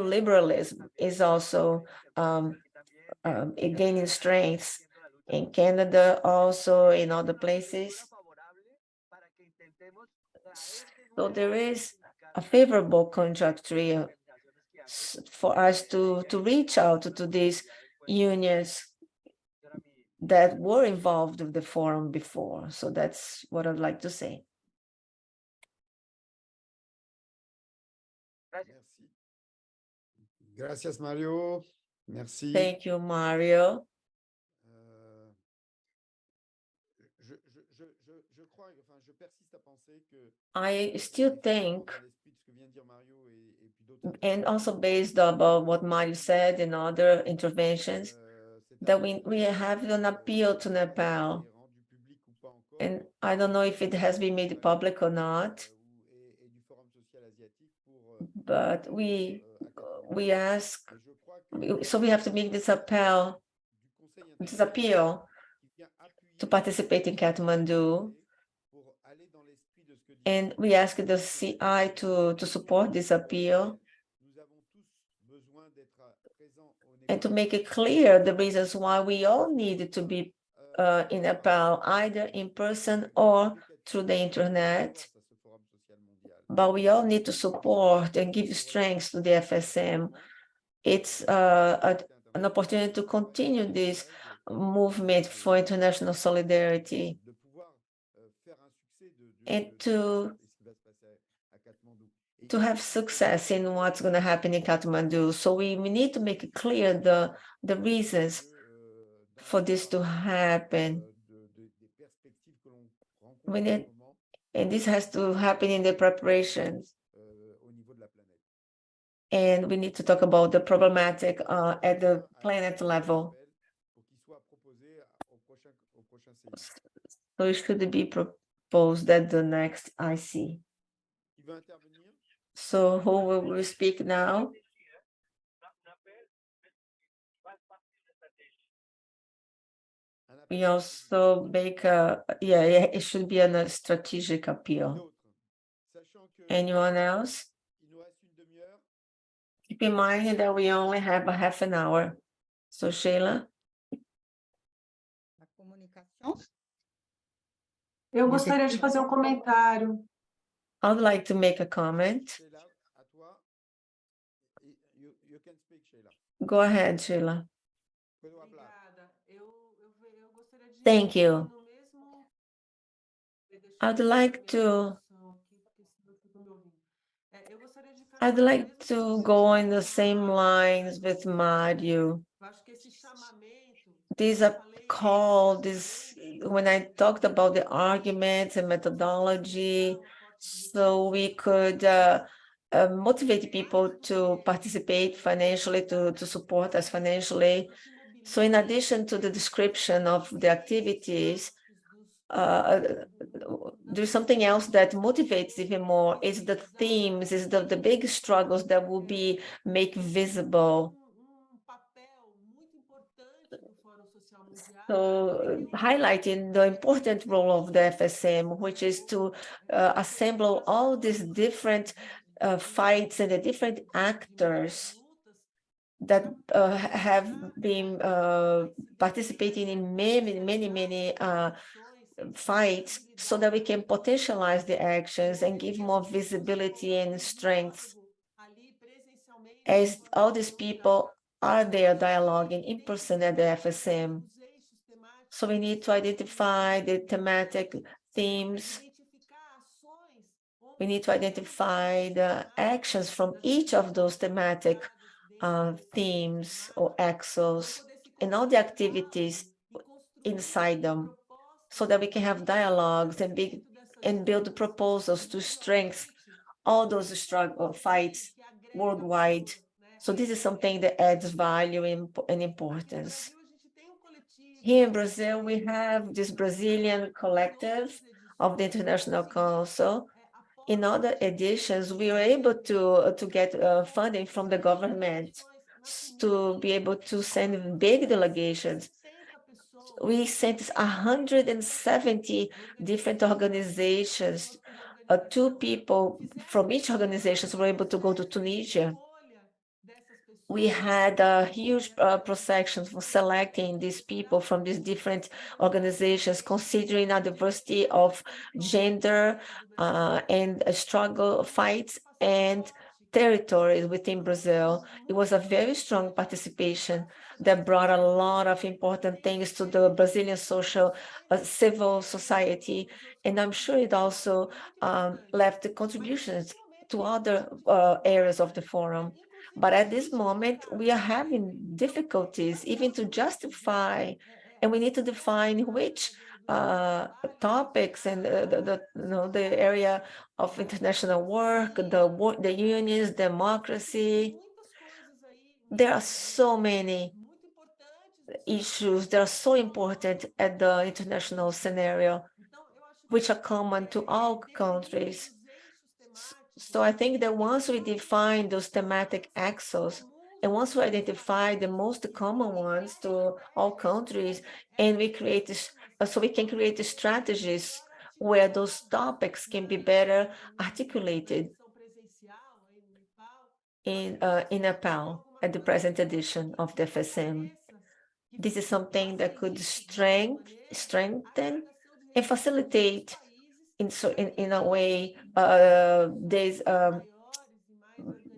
liberalism is also gaining strength in Canada, also in other places. So there is a favorable conjuncture for us to reach out to these unions that were involved with the forum before. So that's what I'd like to say. Gracias, Mario. Merci. Thank you, Mario. Euh, je crois, enfin, je persiste à penser que I still think, dans l'esprit de ce que vient de dire Mario et puis d'autres and also based about what Mario said and other interventions, that we have an appeal to Nepal. And I don't know if it has been made public or not, but we ask, so we have to make this appeal to participate in Kathmandu. And we ask the CI to support this appeal and to make it clear the reasons why we all need to be in Nepal, either in person or through the internet. But we all need to support and give strength to the FSM. It's an opportunity to continue this movement for international solidarity and to have success in what's going to happen in Kathmandu. So we need to make it clear the reasons for this to happen. We need, and this has to happen in the preparations. And we need to talk about the problematic at the planet level. So it should be proposed at the next IC. So who will speak now? We also make it should be a strategic appeal. Anyone else? Keep in mind that we only have a half an hour. So Sheila? Eu gostaria de fazer comentário. I would like to make a comment. Go ahead, Sheila. Thank you. I'd like to go in the same lines with Mario. These are called when I talked about the arguments and methodology, so we could motivate people to participate financially, to support us financially. So in addition to the description of the activities, there's something else that motivates even more, is the themes, is the big struggles that will be made visible. So highlighting the important role of the FSM, which is to assemble all these different fights and the different actors that have been participating in many fights, so that we can potentialize the actions and give more visibility and strength, as all these people are there dialoguing in person at the FSM. So we need to identify the thematic themes. We need to identify the actions from each of those thematic themes or axles and all the activities inside them, so that we can have dialogues and build proposals to strengthen all those fights worldwide. So this is something that adds value and importance. Here in Brazil, we have this Brazilian collective of the International Council. In other editions, we were able to get funding from the government to be able to send big delegations. We sent 170 different organizations. 2 people from each organization were able to go to Tunisia. We had a huge procession for selecting these people from these different organizations, considering a diversity of gender and struggle fights and territories within Brazil. It was a very strong participation that brought a lot of important things to the Brazilian civil society. And I'm sure it also left contributions to other areas of the forum. But at this moment, we are having difficulties even to justify, and we need to define which topics and the area of international work, the unions, democracy. There are so many issues that are so important at the international scenario, which are common to all countries. So I think that once we define those thematic axes, and once we identify the most common ones to all countries, and we create this, so we can create the strategies where those topics can be better articulated in Nepal at the present edition of the FSM. This is something that could strengthen and facilitate in a way there's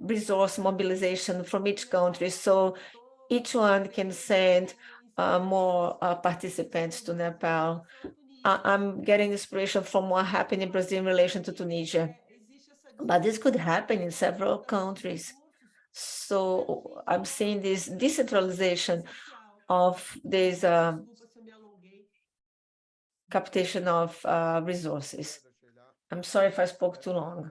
resource mobilization from each country, so each one can send more participants to Nepal. I'm getting inspiration from what happened in Brazil in relation to Tunisia, but this could happen in several countries. So I'm seeing this decentralization of this captation of resources. I'm sorry if I spoke too long.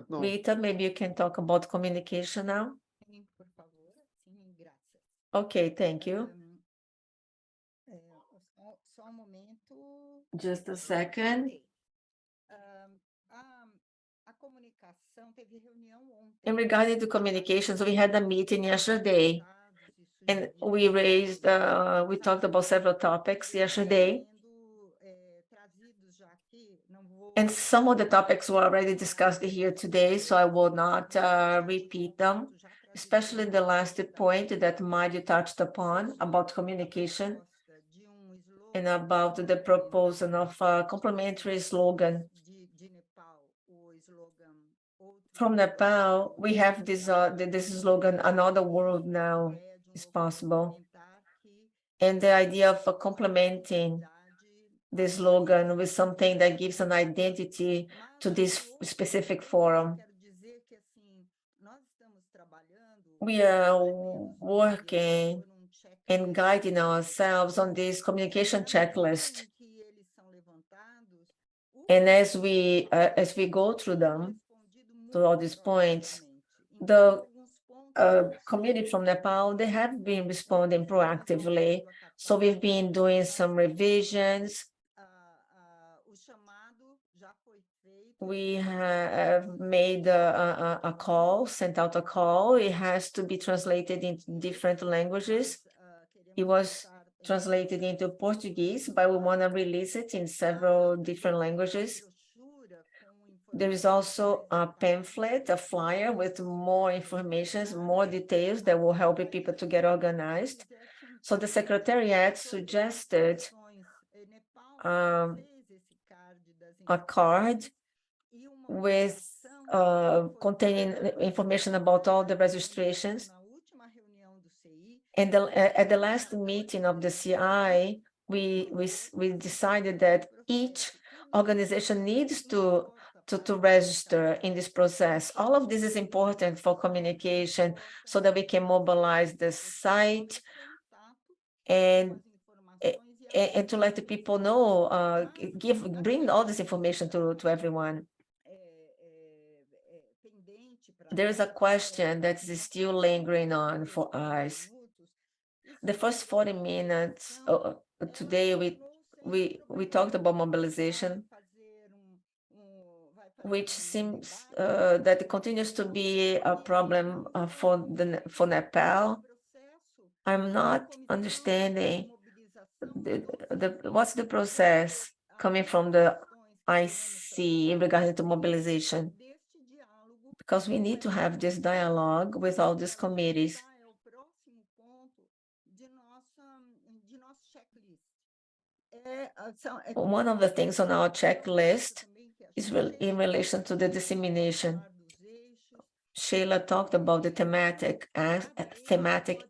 Rita, maybe you can talk about communication now. Okay, thank you. Just a second. In regarding to communications, we had a meeting yesterday, and we talked about several topics yesterday. And some of the topics were already discussed here today, so I will not repeat them, especially the last point that Mario touched upon about communication and about the proposal of a complementary slogan. From Nepal, we have this slogan, "Another world now is possible." And the idea of complementing the slogan with something that gives an identity to this specific forum. We are working and guiding ourselves on this communication checklist. And as we go through them, to all these points, the community from Nepal, they have been responding proactively. So we've been doing some revisions. We have made a call, sent out a call. It has to be translated into different languages. It was translated into Portuguese, but we want to release it in several different languages. There is also a pamphlet, a flyer with more information, more details that will help people to get organized. So the Secretariat suggested a card with containing information about all the registrations. And at the last meeting of the CI, we decided that each organization needs to register in this process. All of this is important for communication so that we can mobilize the site and to let the people know, bring all this information to everyone. There is a question that is still lingering on for us. The first 40 minutes today, we talked about mobilization, which seems that it continues to be a problem for Nepal. I'm not understanding what's the process coming from the IC in regard to mobilization, because we need to have this dialogue with all these committees. One of the things on our checklist is in relation to the dissemination. Sheila talked about the thematic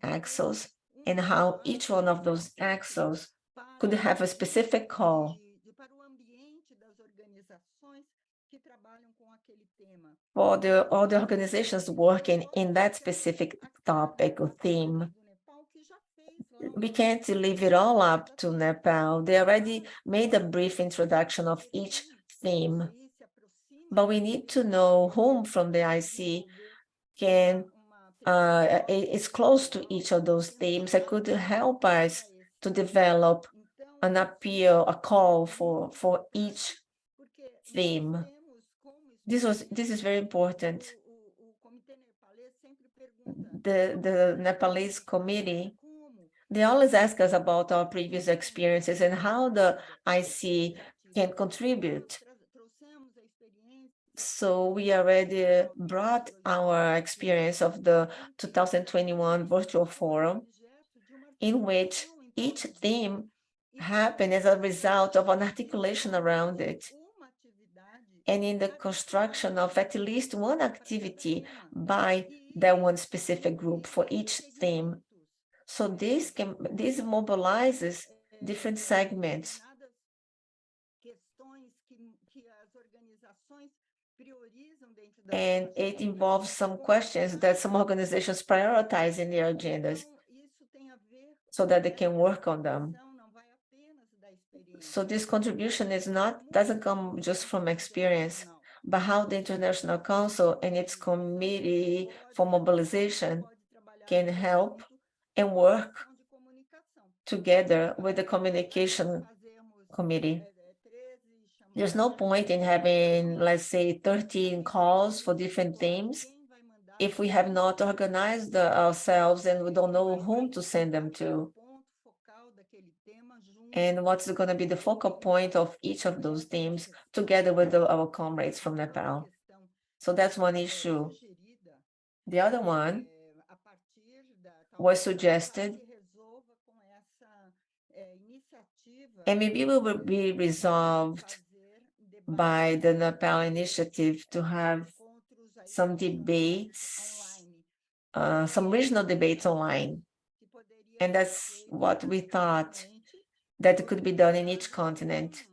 axles and how each one of those axles could have a specific call. for all the organizations working in that specific topic or theme. We can't leave it all up to Nepal. They already made a brief introduction of each theme, but we need to know whom from the IC is close to each of those themes that could help us to develop an appeal, a call for each theme. This is very important. The Nepalese committee, they always ask us about our previous experiences and how the IC can contribute. So we already brought our experience of the 2021 virtual forum, in which each theme happened as a result of an articulation around it, and in the construction of at least one activity by that one specific group for each theme. So this mobilizes different segments. And it involves some questions that some organizations prioritize in their agendas so that they can work on them. So this contribution doesn't come just from experience, but how the International Council and its committee for mobilization can help and work together with the communication committee. There's no point in having, let's say, 13 calls for different themes if we have not organized ourselves and we don't know whom to send them to. And what's going to be the focal point of each of those themes together with our comrades from Nepal. So that's one issue. The other one was suggested, and maybe we will be resolved by the Nepal initiative to have some debates, some regional debates online. And that's what we thought that could be done in each continent.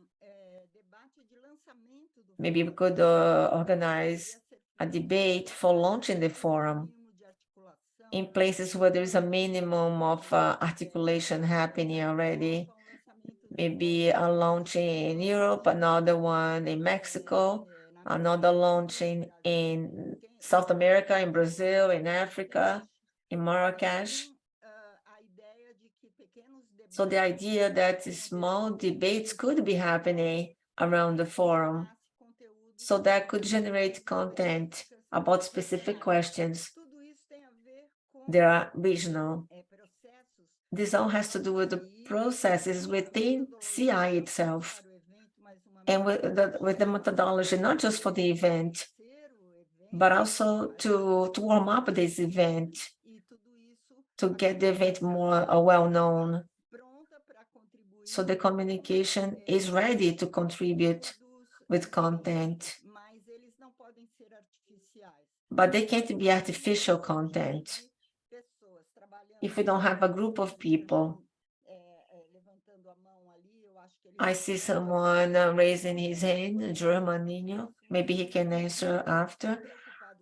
Maybe we could organize a debate for launching the forum in places where there is a minimum of articulation happening already. Maybe a launching in Europe, another one in Mexico, another launching in South America, in Brazil, in Africa, in Marrakesh. So the idea that small debates could be happening around the forum, so that could generate content about specific questions. They are regional. This all has to do with the processes within CI itself and with the methodology, not just for the event, but also to warm up this event, to get the event more well-known. So the communication is ready to contribute with content, but they can't be artificial content. If we don't have a group of people, I see someone raising his hand, German Nino, maybe he can answer after.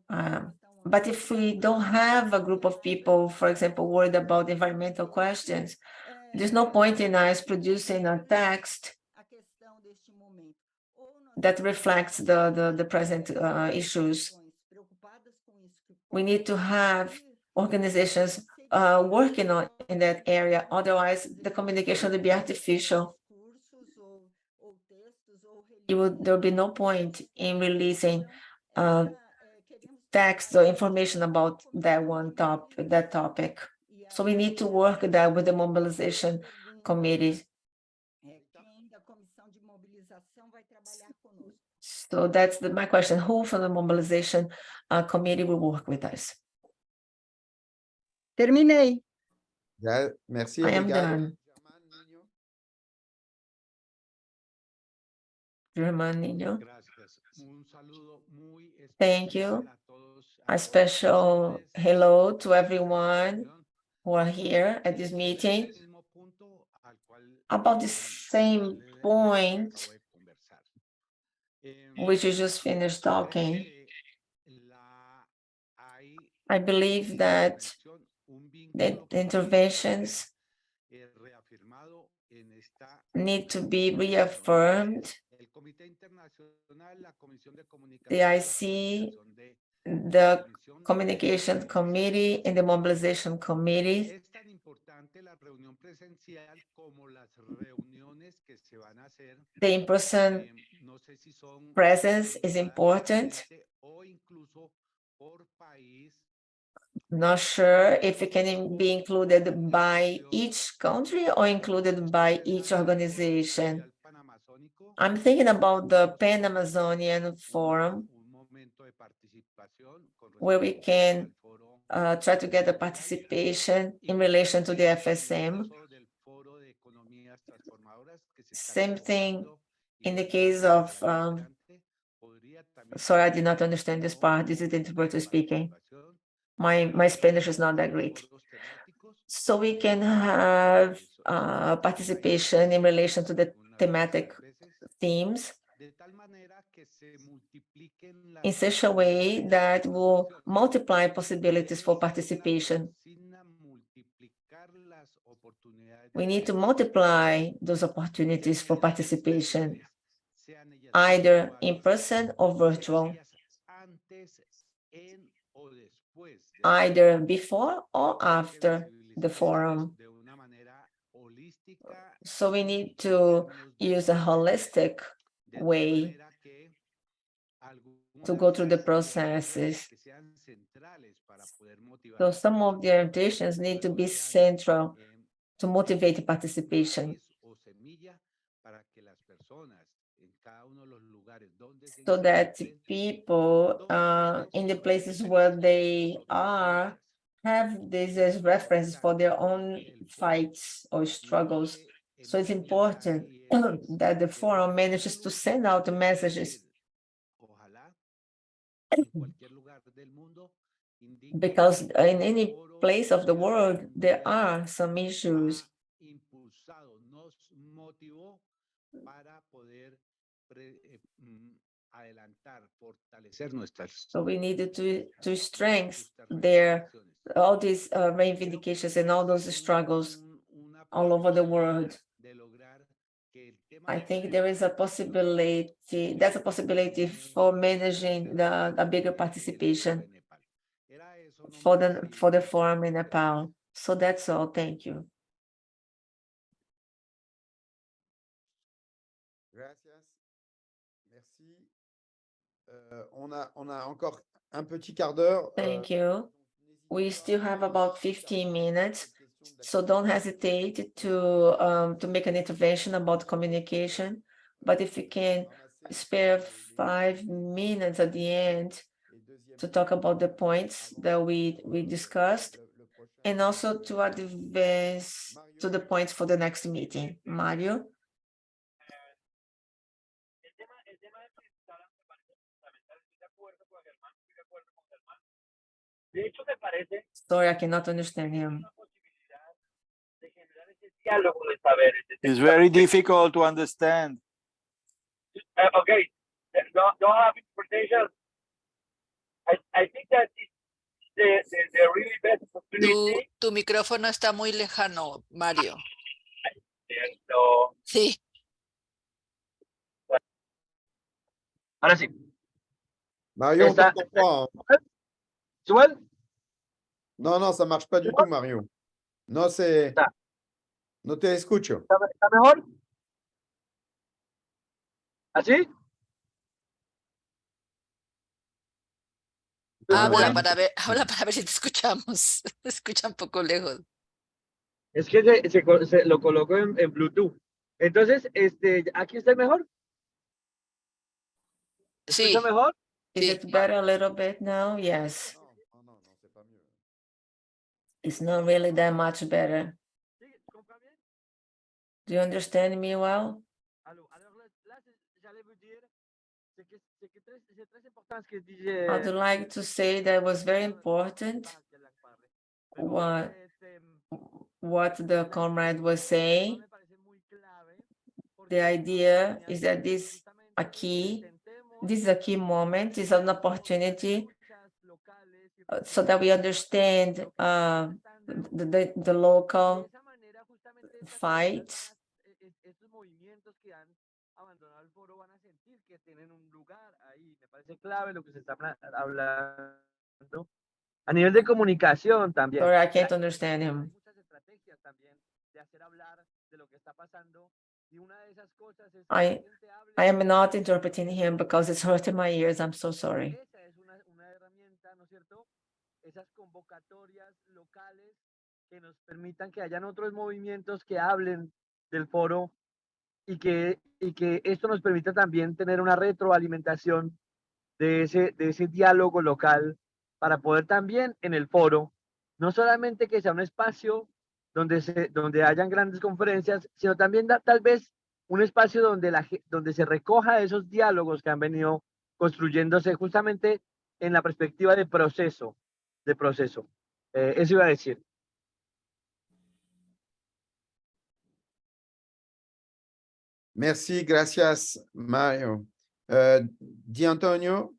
But if we don't have a group of people, for example, worried about environmental questions, there's no point in us producing a text that reflects the present issues. We need to have organizations working in that area. Otherwise, the communication will be artificial. There'll be no point in releasing text or information about that topic. So we need to work that with the mobilization committee. So that's my question. Who from the mobilization committee will work with us? Terminei. Yeah, merci. I am done. German Nino. Thank you. A special hello to everyone who are here at this meeting. About the same point which you just finished talking, I believe that the interventions need to be reaffirmed. The IC, the Communication Committee, and the Mobilization Committee. The in-person presence is important. Not sure if it can be included by each country or included by each organization. I'm thinking about the Pan-Amazonian Forum, where we can try to get the participation in relation to the FSM. Same thing in the case of, sorry, I did not understand this part. This is the interpreter speaking. My Spanish is not that great. So we can have participation in relation to the thematic themes in such a way that will multiply possibilities for participation. We need to multiply those opportunities for participation, either in person or virtual, either before or after the forum. So we need to use a holistic way to go through the processes. So some of the orientations need to be central to motivate participation, so that people in the places where they are have this as reference for their own fights or struggles. So it's important that the forum manages to send out the messages, because in any place of the world, there are some issues. So we needed to strengthen all these reivindications and all those struggles all over the world. I think there is a possibility, that's a possibility for managing a bigger participation for the forum in Nepal. So that's all. Thank you. Gracias. Merci. On a encore un petit quart d'heure. Thank you. We still have about 15 minutes, so don't hesitate to make an intervention about communication. But if you can spare 5 minutes at the end to talk about the points that we discussed, and also to advance to the points for the next meeting. Mario? Sorry, I cannot understand him. It's very difficult to understand. Okay, don't have interpretation. I think that the really best opportunity. Tu micrófono está muy lejano, Mario. So, Sí. ahora sí. Mario, on t'entend pas, hein. Joël? Non, ça marche pas du tout, Mario. No te escucho. ¿Está mejor? ¿Así? Habla para ver si te escuchamos. Te escucha un poco lejos. Es que se lo coloco en Bluetooth. Entonces, ¿aquí está mejor? Sí. ¿Escucha mejor? Is it better a little bit now? Yes. No, c'est pas mieux. It's not really that much better. Do you understand me well? I'd like to say that it was very important what the comrade was saying. The idea is that this is a key moment, is an opportunity so that we understand the local fights. Estos movimientos que han abandonado el foro van a sentir que tienen un lugar ahí. Me parece clave lo que se está hablando a nivel de comunicación también. Sorry, I can't understand him. Muchas estrategias también de hacer hablar de lo que está pasando y una de esas cosas es I am not interpreting him because it's hurting my ears. I'm so sorry. esa es una herramienta, ¿no es cierto? Esas convocatorias locales que nos permitan que hayan otros movimientos que hablen del foro y que esto nos permita también tener una retroalimentación de ese diálogo local para poder también en el foro, no solamente que sea un espacio donde hayan grandes conferencias, sino también tal vez un espacio donde se recoja esos diálogos que han venido construyéndose justamente en la perspectiva de proceso. Eso iba a decir. Merci, gracias, Mario. Di Antonio?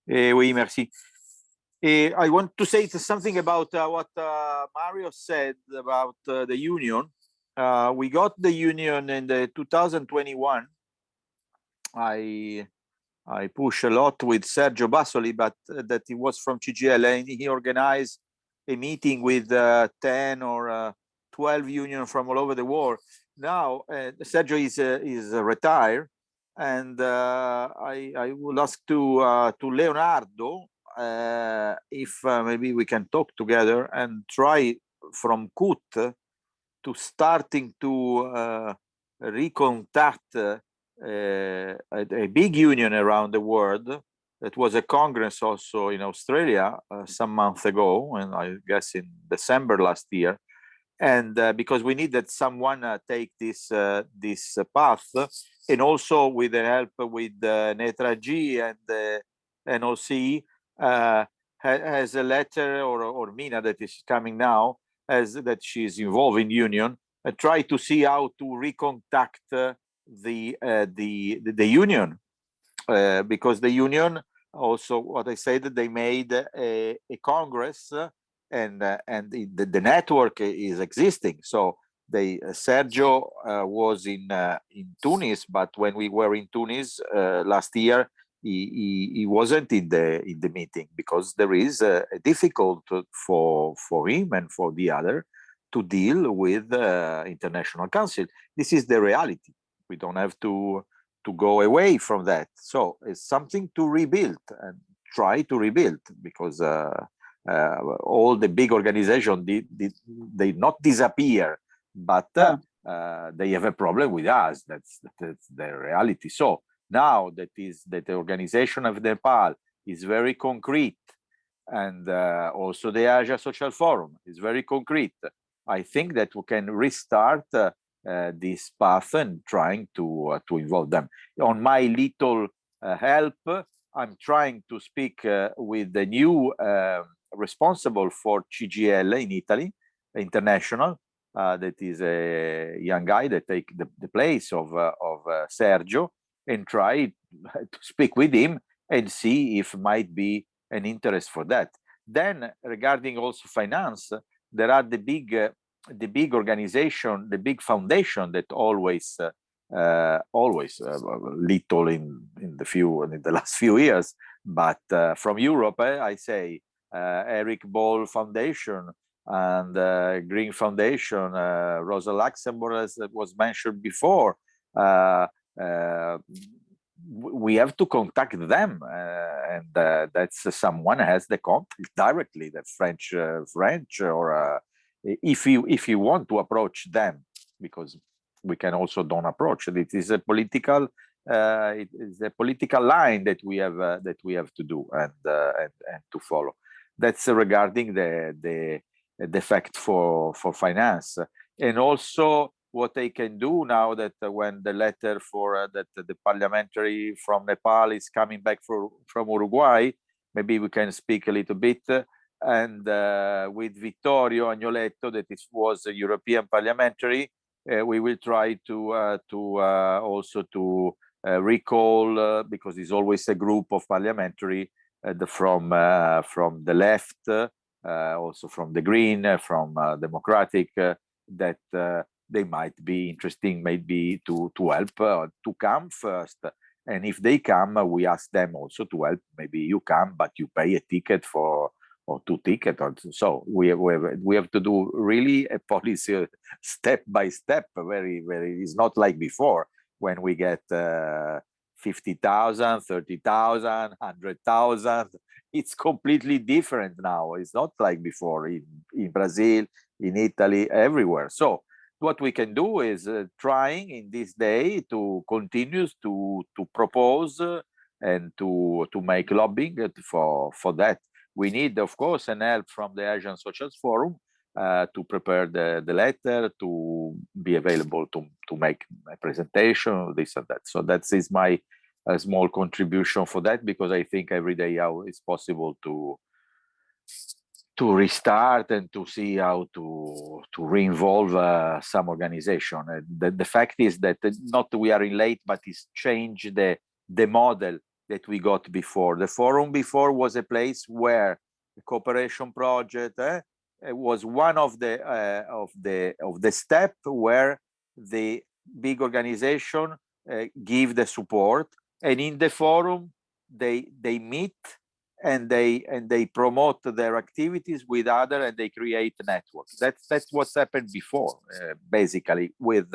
Oui, merci. I want to say something about what Mario said about the union. We got the union in the 2021. I push a lot with Sergio Bassoli, but that he was from CGIL, and he organized a meeting with 10 or 12 unions from all over the world. Now Sergio is retired, and I will ask to Leonardo if maybe we can talk together and try from CUT to starting to recontact a big union around the world. That was a congress also in Australia some months ago, and I guess in December last year. And because we needed someone take this path, and also with the help with Netra-G and the NOC has a letter, or Mina that is coming now, as that she's involved in union, try to see how to recontact the union, because the union also, what I said, that they made a congress, and the network is existing. So Sergio was in Tunis, but when we were in Tunis last year, he wasn't in the meeting, because there is a difficult for him and for the other to deal with international council. This is the reality. We don't have to go away from that. So it's something to rebuild and try to rebuild, because all the big organizations they not disappear, but they have a problem with us. That's the reality. So now that the organization of Nepal is very concrete, and also the Asia Social Forum is very concrete, I think that we can restart this path and trying to involve them. On my little help, I'm trying to speak with the new responsible for CGIL in Italy, international, that is a young guy that take the place of Sergio, and try to speak with him and see if might be an interest for that. Then regarding also finance, there are the big organization, the big foundation that always little in the last few years, but from Europe, I say Eric Ball Foundation and Green Foundation, Rosa Luxemburg, as was mentioned before. We have to contact them, and that's someone has the contact directly, the French, or if you want to approach them, because we can also don't approach. It is a political line that we have to do and to follow. That's regarding the fact for finance, and also what they can do now that when the letter for that the parliamentary from Nepal is coming back from Uruguay, maybe we can speak a little bit, and with Vittorio Agnoletto, that was a European parliamentary, we will try to also to recall, because it's always a group of parliamentary, from the left, also from the Green, from Democratic, that they might be interesting maybe to help to come first. And if they come, we ask them also to help. Maybe you come, but you pay a ticket or 2 tickets. So we have to do really a policy step by step. Very. It's not like before when we get 50,000, 30,000, 100,000. It's completely different now. It's not like before in Brazil, in Italy, everywhere. So what we can do is trying in this day to continue to propose and to make lobbying for that. We need, of course, an help from the Asian Socials Forum to prepare the letter, to be available to make a presentation, this and that. So that is my small contribution for that, because I think every day how it's possible to restart and to see how to re-involve some organization. The fact is that not we are in late, but it's changed the model that we got before. The forum before was a place where the cooperation project was one of the step where the big organization give the support, and in the forum they meet and they promote their activities with other, and they create networks. That's what's happened before, basically with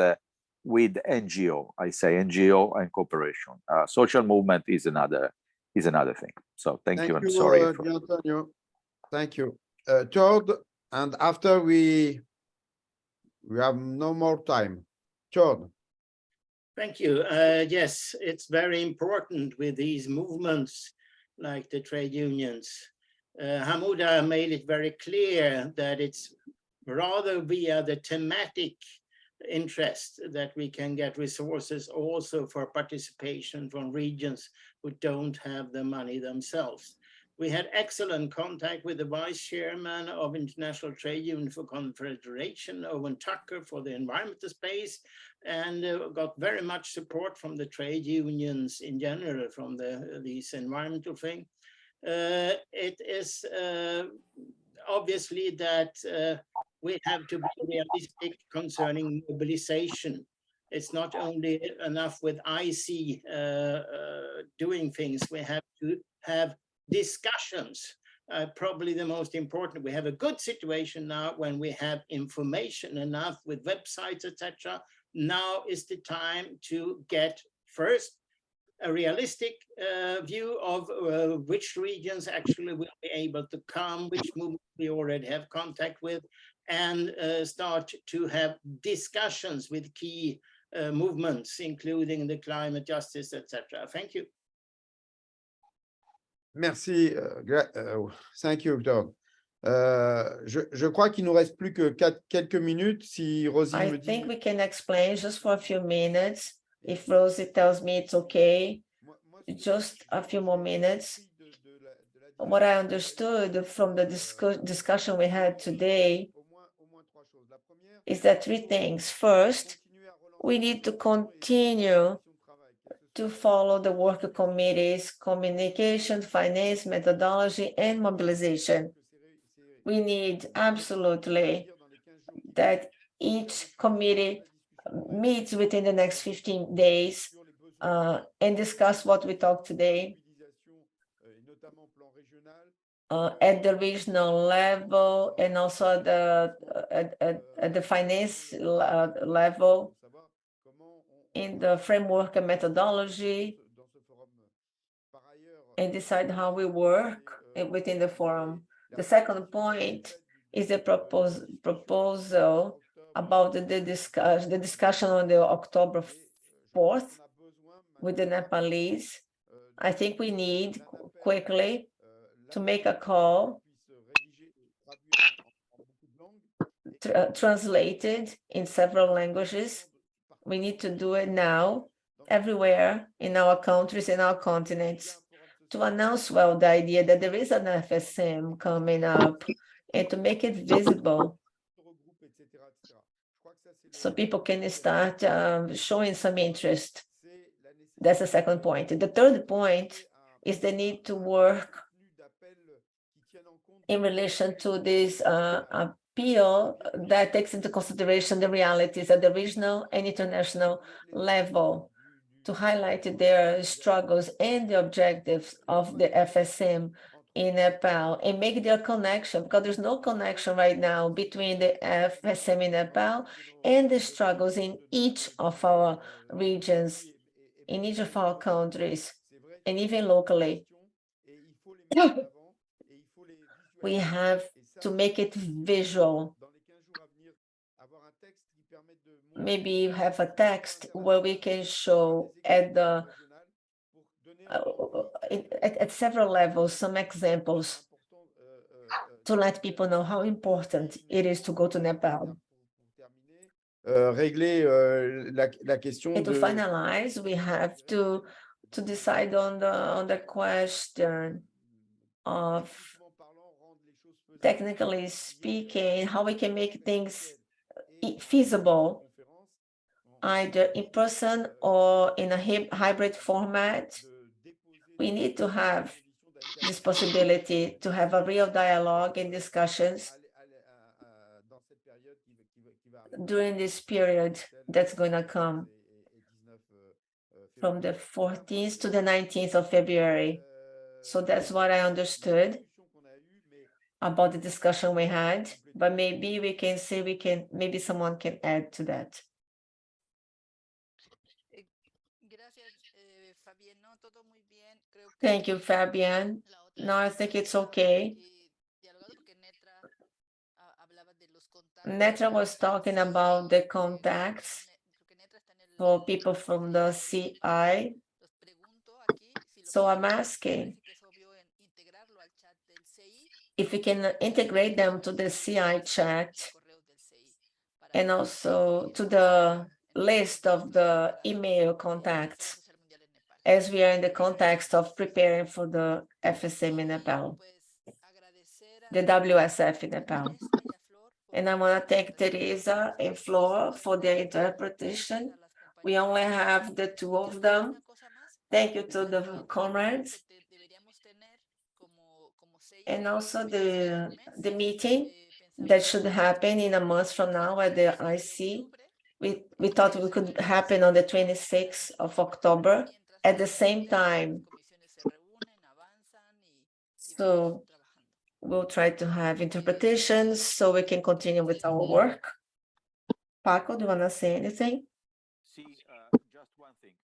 NGO. I say NGO and cooperation. Social movement is another thing. So thank you. I'm sorry. Antonio. Thank you. Todd, and after we have no more time. Todd. Thank you. Yes, it's very important with these movements like the trade unions. Hamuda made it very clear that it's rather via the thematic interest that we can get resources also for participation from regions who don't have the money themselves. We had excellent contact with the vice chairman of International Trade Union for Confederation, Owen Tucker, for the environmental space, and got very much support from the trade unions in general from this environmental thing. It is obviously that we have to be realistic concerning mobilization. It's not only enough with IC doing things. We have to have discussions. Probably the most important. We have a good situation now when we have information enough with websites, etc. Now is the time to get first a realistic view of which regions actually will be able to come, which movements we already have contact with, and start to have discussions with key movements, including the climate justice, etc. Thank you. Merci. Thank you, Todd. Je crois qu'il nous reste plus que quelques minutes. Si Rosie me dit... I think we can explain just for a few minutes. If Rosie tells me it's okay, just a few more minutes. What I understood from the discussion we had today is that 3 things. First, we need to continue to follow the work committees, communication, finance, methodology, and mobilization. We need absolutely that each committee meets within the next 15 days and discuss what we talked today at the regional level and also at the finance level, in the framework and methodology, and decide how we work within the forum. The second point is the proposal about the discussion on the October 4th with the Nepalese. I think we need quickly to make a call translated in several languages. We need to do it now, everywhere in our countries, in our continents, to announce well the idea that there is an FSM coming up and to make it visible so people can start showing some interest. That's the second point. The third point is the need to work in relation to this appeal that takes into consideration the realities at the regional and international level to highlight their struggles and the objectives of the FSM in Nepal and make their connection, because there's no connection right now between the FSM in Nepal and the struggles in each of our regions, in each of our countries, and even locally. We have to make it visual. Maybe have a text where we can show at the at several levels some examples to let people know how important it is to go to Nepal. Régler la question And to de... finalize, we have to decide on the question of, technically speaking, how we can make things feasible, either in person or in a hybrid format. We need to have this possibility to have a real dialogue and discussions during this period that's going to come from the 14th to the 19th of February. So that's what I understood about the discussion we had, but maybe we can say maybe someone can add to that. Thank you, Fabian. No, I think it's okay. Netra was talking about the contacts for people from the CI. So I'm asking if we can integrate them to the CI chat and also to the list of the email contacts, as we are in the context of preparing for the FSM in Nepal, the WSF in Nepal. And I want to thank Teresa and Flora for their interpretation. We only have the two of them. Thank you to the comrades. And also the meeting that should happen in a month from now at the IC. We thought it could happen on the 26th of October at the same time. So we'll try to have interpretations so we can continue with our work. Paco, do you want to say anything? Just one thing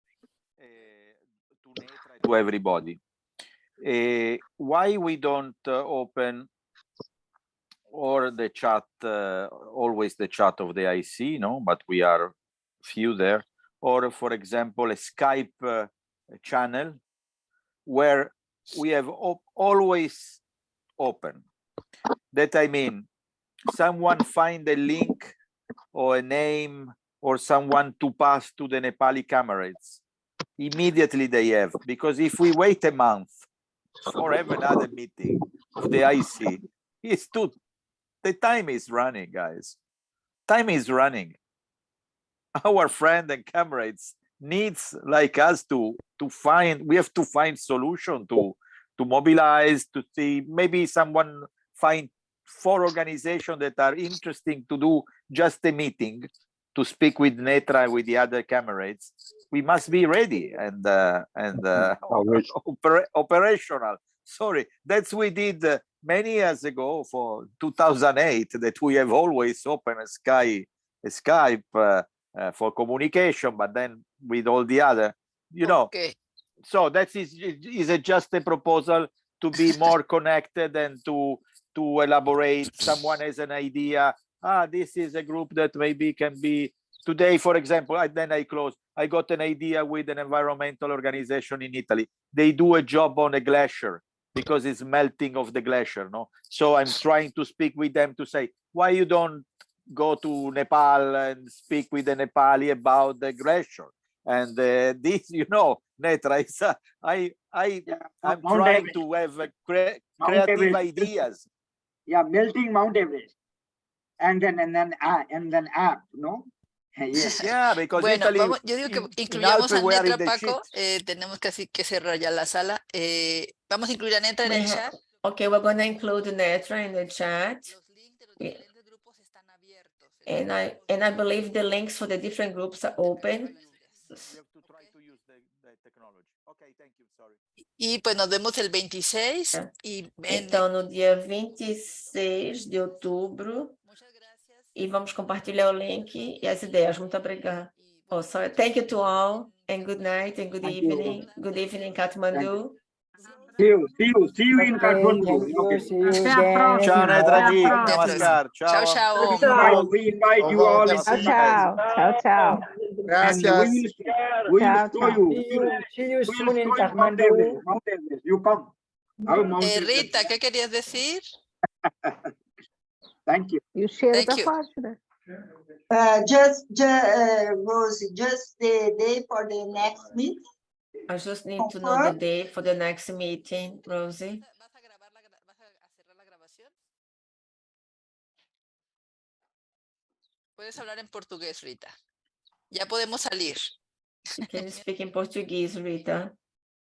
to everybody. Why we don't open or the chat, always the chat of the IC, no, but we are few there, or for example, a Skype channel where we have always open. That I mean, someone find a link or a name or someone to pass to the Nepali comrades, immediately they have, because if we wait a month or have another meeting of the IC, the time is running, guys. Time is running. Our friend and comrades needs like us to find, we have to find solution to mobilize, to see, maybe someone find 4 organizations that are interesting to do just a meeting to speak with Netra, with the other comrades. We must be ready and operational. Sorry, that's we did many years ago for 2008, that we have always open a Skype for communication, but then with all the other, you know. Okay. So that is just a proposal to be more connected and to elaborate. Someone has an idea. This is a group that maybe can be today, for example. Then I close. I got an idea with an environmental organization in Italy. They do a job on a glacier because it's melting of the glacier. No, so I'm trying to speak with them to say, why you don't go to Nepal and speak with the Nepali about the glacier? And this, you know, Netra, I'm trying to have creative ideas. Yeah, melting Mount Everest, and then app, no? Yes. Yeah, because Bueno, Italy, yo digo que incluyamos a we are in Netra, the Paco. shit. Tenemos que cerrar ya la sala. Vamos a incluir a Netra en el chat Okay, we're going to include Netra in the chat. We- And I believe the links for the different groups are open. We have to try to use the technology. Okay, thank you, sorry. Y pues nos vemos el 26 É. y Então, no dia 26 de outubro, e vamos compartilhar o link e as ideias. Muito obrigada. Oh, sorry. Thank you to all, and good night and good Thank you. evening. Good evening, Kathmandu. See you in Kathmandu. Okay. Até a próxima. Ciao, Até a Netraji. próxima. Namaskar. Ciao, ciao. We invite you all in Tchau, Kathmandu. And we Gracias. will show you. See you We soon will in show you Mount Kathmandu. Everest. Mount Everest. You come. Our Mount Everest. Rita, ¿qué querías decir? Thank you. Thank you. Rosie, just the day for the next meeting. I just need to know the day for the next meeting, Rosie. Puedes hablar en portugués, Rita. Ya podemos salir. You can speak in Portuguese, Rita.